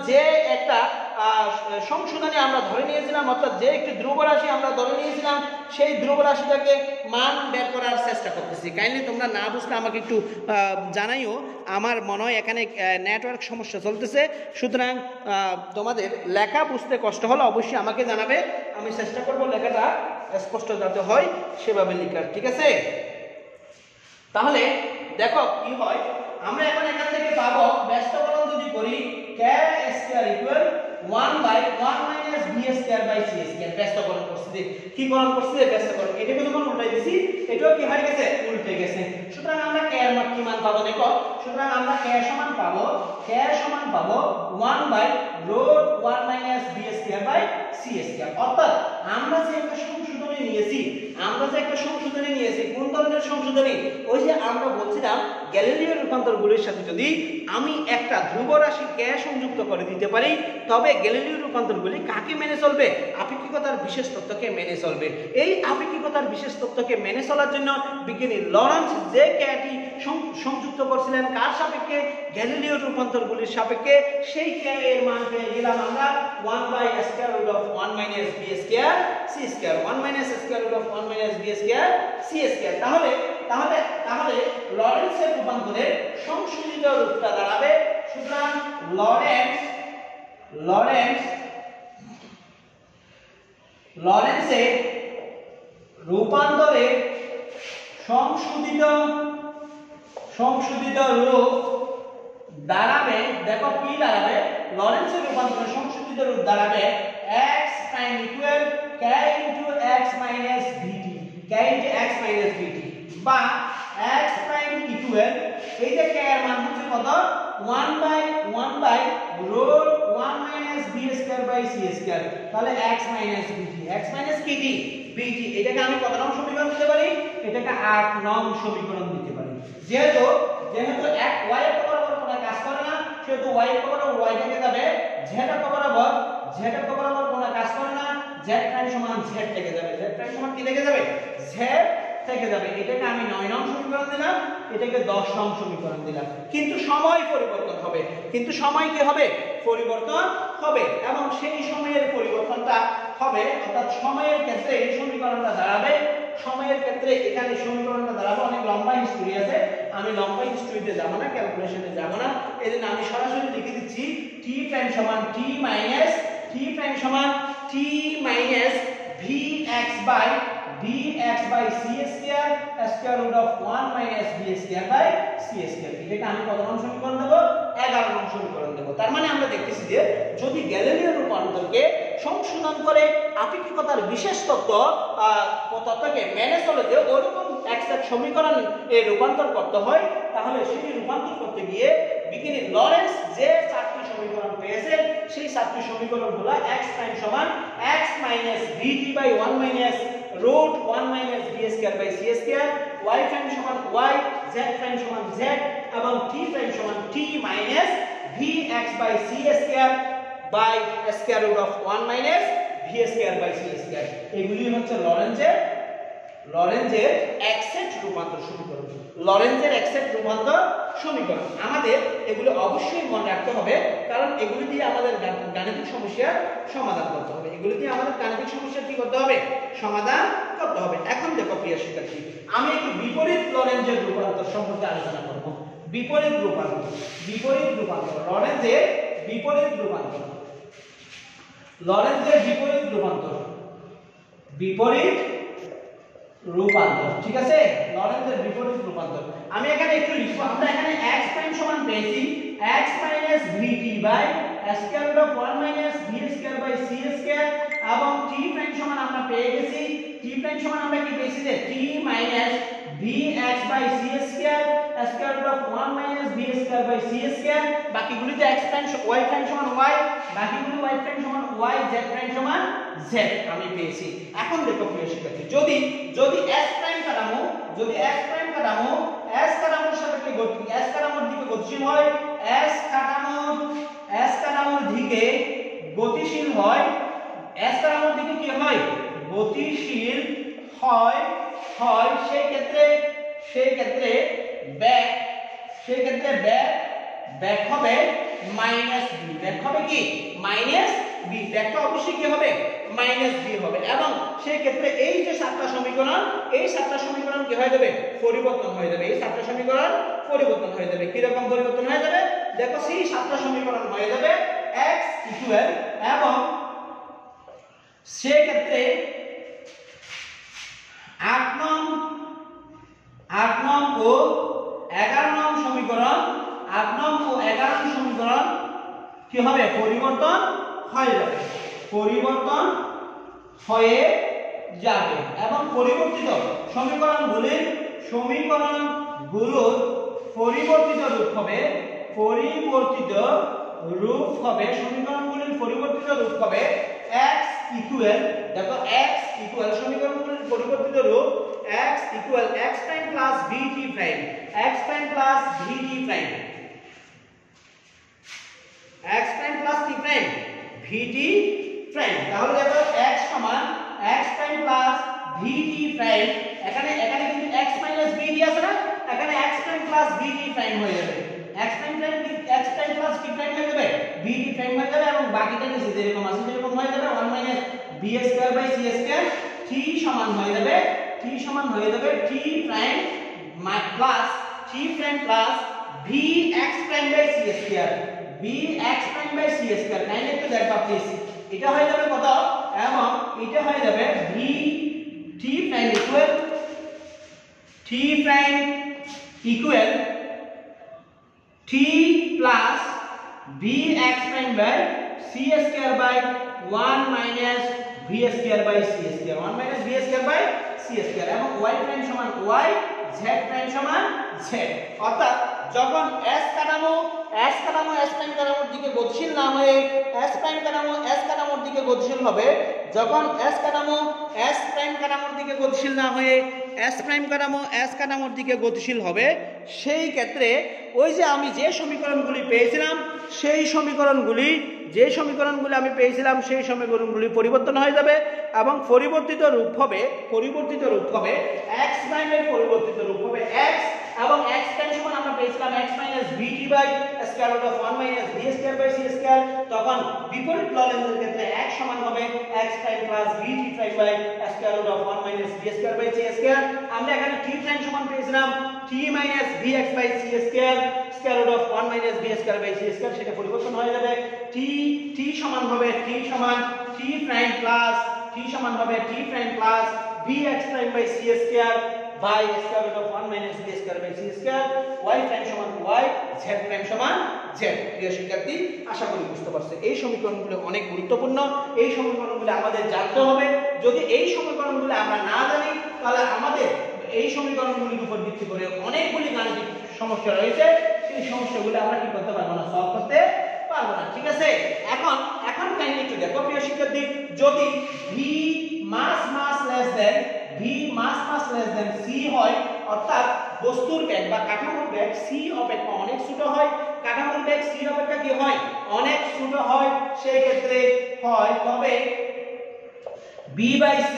যে একটা সংশোধনী আমরা ধরে নিয়েছিলাম, অর্থাৎ যে একটি ধ্রুবরাশি আমরা ধরে নিয়েছিলাম সেই ধ্রুবরাশিটাকে মান বের করার চেষ্টা করতেছি। কাইন্ডলি তোমরা না বুঝলে আমাকে একটু জানাইও। আমার মনে হয় এখানে নেটওয়ার্ক সমস্যা চলতেছে, সুতরাং তোমাদের লেখা বুঝতে কষ্ট হলে অবশ্যই আমাকে জানাবে, আমি চেষ্টা করব লেখাটা স্পষ্ট যাতে হয় সেভাবে লেখার। ঠিক আছে? তাহলে দেখো কি হয়, আমরা এখন এখান থেকে পাবো ব্যস্তকরণ যদি করি k square equal 1 by 1 minus v square by c square. ব্যস্তকরণ করছি, কি করণ করছি? ব্যস্তকরণ। এটাকে যখন উল্টাই দিছি এটাও কি হয়ে গেছে? উল্টে গেছে। সুতরাং আমরা k এর মান কি মান পাবো দেখো। সুতরাং আমরা k সমান পাবো 1 by root 1 minus v square by c square. অর্থাৎ আমরা যে একটা সংশোধনী নিয়েছি, কোন ধরনের সংশোধনী? ওই যে আমরা বলছিলাম গ্যালিলিও রূপান্তরগুলির সাথে যদি আমি একটা ধ্রুবরাশি k সংযুক্ত করে দিতে পারি তবে গ্যালিলিও রূপান্তরগুলি কাকে মেনে চলবে? আপেক্ষিকতার বিশেষ তত্ত্বকে মেনে চলবে। এই আপেক্ষিকতার বিশেষ তত্ত্বকে মেনে চলার জন্য বিজ্ঞানী লরেন্স যে kটি সংযুক্ত করছিলেন কার সাপেক্ষে? গ্যালিলিও রূপান্তরগুলির সাপেক্ষে। সেই k এর মান পেয়ে গেলাম আমরা 1 by square root of 1 minus v square c square, 1 minus square root of 1 minus v square c square. তাহলে লরেন্সের রূপান্তরের সংশোধিত রূপটা দাঁড়াবে। সুতরাং লরেন্সের রূপান্তরের সংশোধিত রূপ দাঁড়াবে, দেখো কি দাঁড়াবে? লরেন্সের রূপান্তরের সংশোধিত রূপ দাঁড়াবে x prime equal k into x minus vt, k into x minus vt, বা x প্রাইম ইকুয়াল এই যে k এর মান হচ্ছে কত? 1 by root 1 minus v square by c square. তাহলে x মাইনাস vt, এটাকে আমি কত নং সমীকরণ দিতে পারি? এটাকে 8 নং সমীকরণ দিতে পারি। যেহেতু এক y এর বরাবর কোনো কাজ করে না, সেহেতু y এর বরাবর y থেকে যাবে, z এর বরাবর কোনো কাজ করে না, z প্রাইম সমান z থেকে যাবে, z প্রাইম সমান কি থেকে যাবে? z থেকে যাবে। এটাকে আমি 9 নং সমীকরণ দিলাম, এটাকে 10 নং সমীকরণ দিলাম। কিন্তু সময় পরিবর্তন হবে, পরিবর্তন হবে এবং সেই সময়ের পরিবর্তনটা হবে, অর্থাৎ সময়ের ক্ষেত্রে এই সমীকরণটা দাঁড়াবে, এখানে সমীকরণটা দাঁড়াবে। অনেক লম্বা হিস্ট্রি আছে, আমি লম্বা হিস্ট্রিতে যাব না, ক্যালকুলেশনে যাব না, এজন্য আমি সরাসরি লিখে দিচ্ছি t প্রাইম সমান t minus vx by c square square root of 1 minus v square by c square. এটাকে আমি কত নং সমীকরণ দেব? 11 নং সমীকরণ দেব। তার মানে আমরা দেখতেছি যে যদি গ্যালিলিও রূপান্তরকে সংশোধন করে আপেক্ষিকতার বিশেষ তত্ত্বকে মেনে চলে যে ওরকম এক্সাক্ট সমীকরণ রূপান্তর করতে হয়, তাহলে সেই রূপান্তর করতে গিয়ে বিজ্ঞানী লরেন্স যে 4টি সমীকরণ পেয়েছেন সেই 4টি সমীকরণ হলো x প্রাইম সমান x minus vt by 1 minus root 1 minus v square by c square, y prime সমান y, z প্রাইম সমান z এবং t প্রাইম সমান t minus vx by c square by square root of 1 minus v square by c square. এগুলি হচ্ছে লরেঞ্জের exact রূপান্তর সমীকরণ। লরেঞ্জের exact রূপান্তর সমীকরণ আমাদের এগুলো অবশ্যই মনে রাখতে হবে, কারণ এগুলি দিয়ে আমাদের গাণিতিক সমস্যার সমাধান করতে হবে। এগুলি দিয়ে আমাদের গাণিতিক সমস্যা কি করতে হবে? সমাধান করতে হবে। এখন দেখো প্রিয় শিক্ষার্থী, আমি একটু বিপরীত লরেঞ্জের রূপান্তর সম্পর্কে আলোচনা করব। বিপরীত রূপান্তর লরেঞ্জের বিপরীত রূপান্তর, ঠিক আছে? লরেঞ্জের বিপরীত রূপান্তর আমি এখানে একটু লিখব। আমরা এখানে x প্রাইম সমান পেয়েছি x minus vt by square root of 1 minus v square by c square, এবং t প্রাইম সমান আমরা পেয়ে গেছি, t প্রাইম সমান আমরা কি পেয়েছি যে t minus vx by c square square root of 1 minus v square by c square. বাকিগুলিতে x প্রাইম y প্রাইম সমান y, বাকিগুলি y প্রাইম সমান y, z প্রাইম সমান z আমি পেয়েছি। এখন দেখো প্রিয় শিক্ষার্থী, যদি s প্রাইম কাঠামো s কাঠামোর সাপেক্ষে s কাঠামোর দিকে গতিশীল হয়, s কাঠামোর দিকে গতিশীল হয়, s কাঠামোর দিকে কি হয়? গতিশীল হয়। সেই ক্ষেত্রে ব্যাক হবে মাইনাস b। ব্যাক হবে কি? Minus b। ব্যাকটা অবশ্যই কি হবে? মাইনাস b হবে। এবং সেই ক্ষেত্রে এই যে সাতটা সমীকরণ কি হয়ে যাবে? পরিবর্তন হয়ে যাবে। এই সাতটা সমীকরণ পরিবর্তন হয়ে যাবে। কি রকম পরিবর্তন হয়ে যাবে? দেখো, সেই সাতটা সমীকরণ হয়ে যাবে x ইকুয়াল, এবং সেই ক্ষেত্রে 8 নং ও 11 নং সমীকরণ কি হবে? পরিবর্তন হয়ে যাবে। এবং পরিবর্তিত সমীকরণগুলোর পরিবর্তিত রূপ হবে x ইকুয়াল, দেখো x ইকুয়াল সমীকরণগুলোর পরিবর্তিত রূপ x equal x prime plus vt prime, x prime plus vt prime, x prime plus t prime vt prime. তাহলে দেখো x সমান x prime plus vt prime, এখানে কিন্তু x মাইনাস vt আছে না, এখানে x prime plus vt prime হয়ে যাবে। x prime plus t prime হয়ে যাবে, vt প্রাইম হয়ে যাবে, এবং বাকিটা নিচে যেরকম আছে সেরকম হয়ে যাবে 1 minus b square by c square. t সমান হয়ে যাবে t prime plus vx prime by c square, vx prime by c square. Kindly একটু দেখবা প্লিজ, এটা হয়ে যাবে কত? এবং এটা হয়ে যাবে v t prime equal t plus vx prime by c square by 1 minus v square by c square, 1 minus v square by c square, এবং y প্রাইম সমান y, z প্রাইম সমান z। অর্থাৎ যখন s কাঠামো s prime কাঠামোর দিকে গতিশীল না হয়ে s প্রাইম কাঠামো s কাঠামোর দিকে গতিশীল হবে, যখন s কাঠামো s প্রাইম কাঠামোর দিকে গতিশীল না হয়ে s প্রাইম কাঠামো s কাঠামোর দিকে গতিশীল হবে, সেই ক্ষেত্রে ওই যে আমি যে সমীকরণগুলি পেয়েছিলাম সেই সমীকরণগুলি পরিবর্তন হয়ে যাবে, এবং পরিবর্তিত রূপ হবে x প্রাইমের পরিবর্তিত রূপ হবে x, এবং x প্রাইম সমান আমরা পেয়েছিলাম x minus vt by square root of 1 minus v square by c square. তখন বিপরীত লরেঞ্জের ক্ষেত্রে x সমান হবে x prime plus vt prime by square root of 1 minus v square by c square. আমরা এখানে t প্রাইম সমান পেয়েছিলাম t minus vx by c square square root of 1 minus v square by c square, সেটা পরিবর্তন হয়ে যাবে। t সমান হবে t prime plus vx prime by c square by square root of 1 minus v square by c square, y prime সমান y, z prime সমান z। প্রিয় শিক্ষার্থী, আশা করি বুঝতে পারছো এই সমীকরণগুলো অনেক গুরুত্বপূর্ণ। এই সমীকরণগুলো আমাদের জানতে হবে। যদি এই সমীকরণগুলো আমরা না জানি, তাহলে আমাদের এই সমীকরণগুলির উপর ভিত্তি করে অনেকগুলি গাণিতিক সমস্যা রয়েছে, সেই সমস্যাগুলো আমরা কি করতে পারবো না, সলভ করতে পারবো না। ঠিক আছে? এখন কাইন্ডলি একটু দেখো প্রিয় শিক্ষার্থী, যদি v মাস লেস দেন c হয়, অর্থাৎ বস্তুর বেগ বা কাঠামোর বেগ c অপেক্ষা অনেক ছোট হয়, কাঠামোর বেগ c অপেক্ষা কি হয় অনেক ছোট হয়, সেই ক্ষেত্রে হয় তবে b/c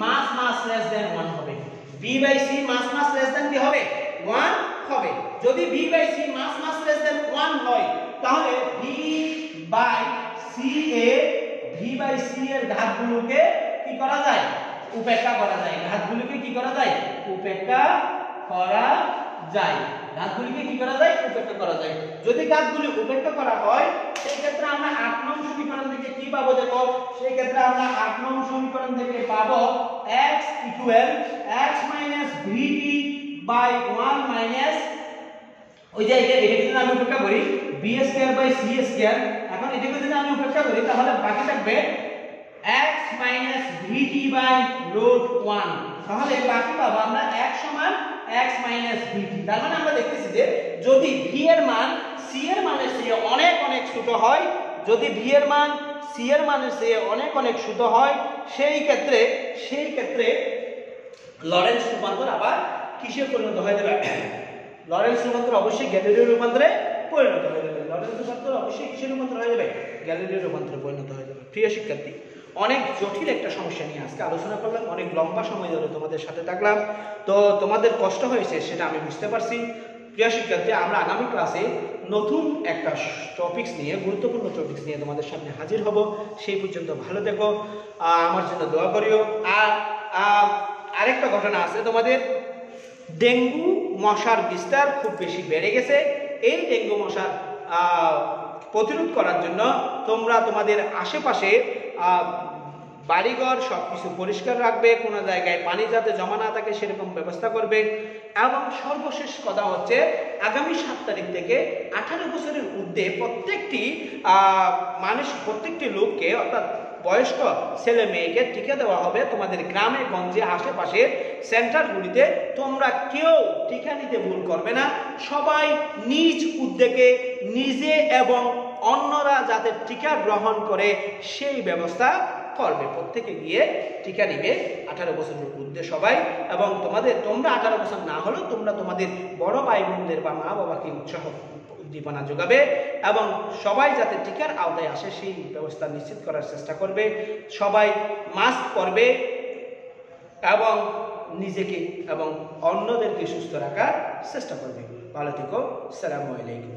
মাস less than 1 হবে। b/c মাস less than কি হবে 1 হবে। যদি b/c মাস less than 1 হয় তাহলে v/c এর ঘাতগুলোকে কি করা যায় উপেক্ষা করা যায়, ঘাতগুলোকে কি করা যায় উপেক্ষা করা যায়, ঘাতগুলোকে কি করা যায় উপেক্ষা করা যায়। যদি ঘাতগুলি উপেক্ষা করা হয় সেই ক্ষেত্রে আমরা 8 নং সমীকরণ থেকে কি পাবো দেখো, সেই ক্ষেত্রে আমরা 8 নং সমীকরণ থেকে পাবো x x vt/1 ওই যে এটা যদি আমি উপেক্ষা করি b² c², এখন এটাকে যদি আমি উপেক্ষা করি তাহলে বাকি থাকবে x vt/√1, তাহলে বাকি পাবো আমরা x সমান x vt। তার মানে আমরা দেখতেছি যে যদি v এর মান c এর মানের চেয়ে অনেক অনেক ছোট হয়, যদি v এর মান c এর মানের চেয়ে অনেক অনেক ছোট হয় সেই ক্ষেত্রে লরেন্টজ রূপান্তর আবার কিসে পরিণত হয়ে যাবে, লরেন্টজ রূপান্তর অবশ্যই গ্যালিলিও রূপান্তরে পরিণত হয়ে যাবে, লরেন্টজ রূপান্তর অবশ্যই কিসে রূপান্তর হয়ে যাবে গ্যালিলিও রূপান্তরে পরিণত হয়ে যাবে। প্রিয় শিক্ষার্থী, অনেক জটিল একটা সমস্যা নিয়ে আজকে আলোচনা করলাম, অনেক লম্বা সময় ধরে তোমাদের সাথে থাকলাম, তো তোমাদের কষ্ট হয়েছে সেটা আমি বুঝতে পারছি। প্রিয় শিক্ষার্থী, আমরা আগামী ক্লাসে নতুন একটা টপিকস নিয়ে, গুরুত্বপূর্ণ টপিকস নিয়ে তোমাদের সামনে হাজির হব। সেই পর্যন্ত ভালো থেকো, আমার জন্য দোয়া করিও। আর আরেকটা ঘটনা আছে, তোমাদের ডেঙ্গু মশার বিস্তার খুব বেশি বেড়ে গেছে। এই ডেঙ্গু মশার প্রতিরোধ করার জন্য তোমরা তোমাদের আশেপাশে বাড়িঘর সবকিছু পরিষ্কার রাখবে, কোনো জায়গায় পানি যাতে জমা না থাকে সেরকম ব্যবস্থা করবে। এবং সর্বশেষ কথা হচ্ছে, আগামী 7 তারিখ থেকে 18 বছরের ঊর্ধ্বে প্রত্যেকটি লোককে অর্থাৎ বয়স্ক ছেলে মেয়েকে টিকা দেওয়া হবে তোমাদের গ্রামে গঞ্জে আশেপাশের সেন্টারগুলিতে। তোমরা কেউ টিকা নিতে ভুল করবে না, সবাই নিজ উদ্যোগে নিজে এবং অন্যরা যাতে টিকা গ্রহণ করে সেই ব্যবস্থা করবে। প্রত্যেকে গিয়ে টিকা নিবে 18 বছরের ঊর্ধ্বে সবাই, এবং তোমরা 18 বছর না হলেও তোমরা তোমাদের বড় ভাই বোনদের বা মা বাবাকে উৎসাহ উদ্দীপনা যোগাবে এবং সবাই যাতে টিকার আওতায় আসে সেই ব্যবস্থা নিশ্চিত করার চেষ্টা করবে। সবাই মাস্ক পরবে এবং নিজেকে এবং অন্যদেরকে সুস্থ রাখার চেষ্টা করবে। ভালো থেকো, আসসালামু আলাইকুম।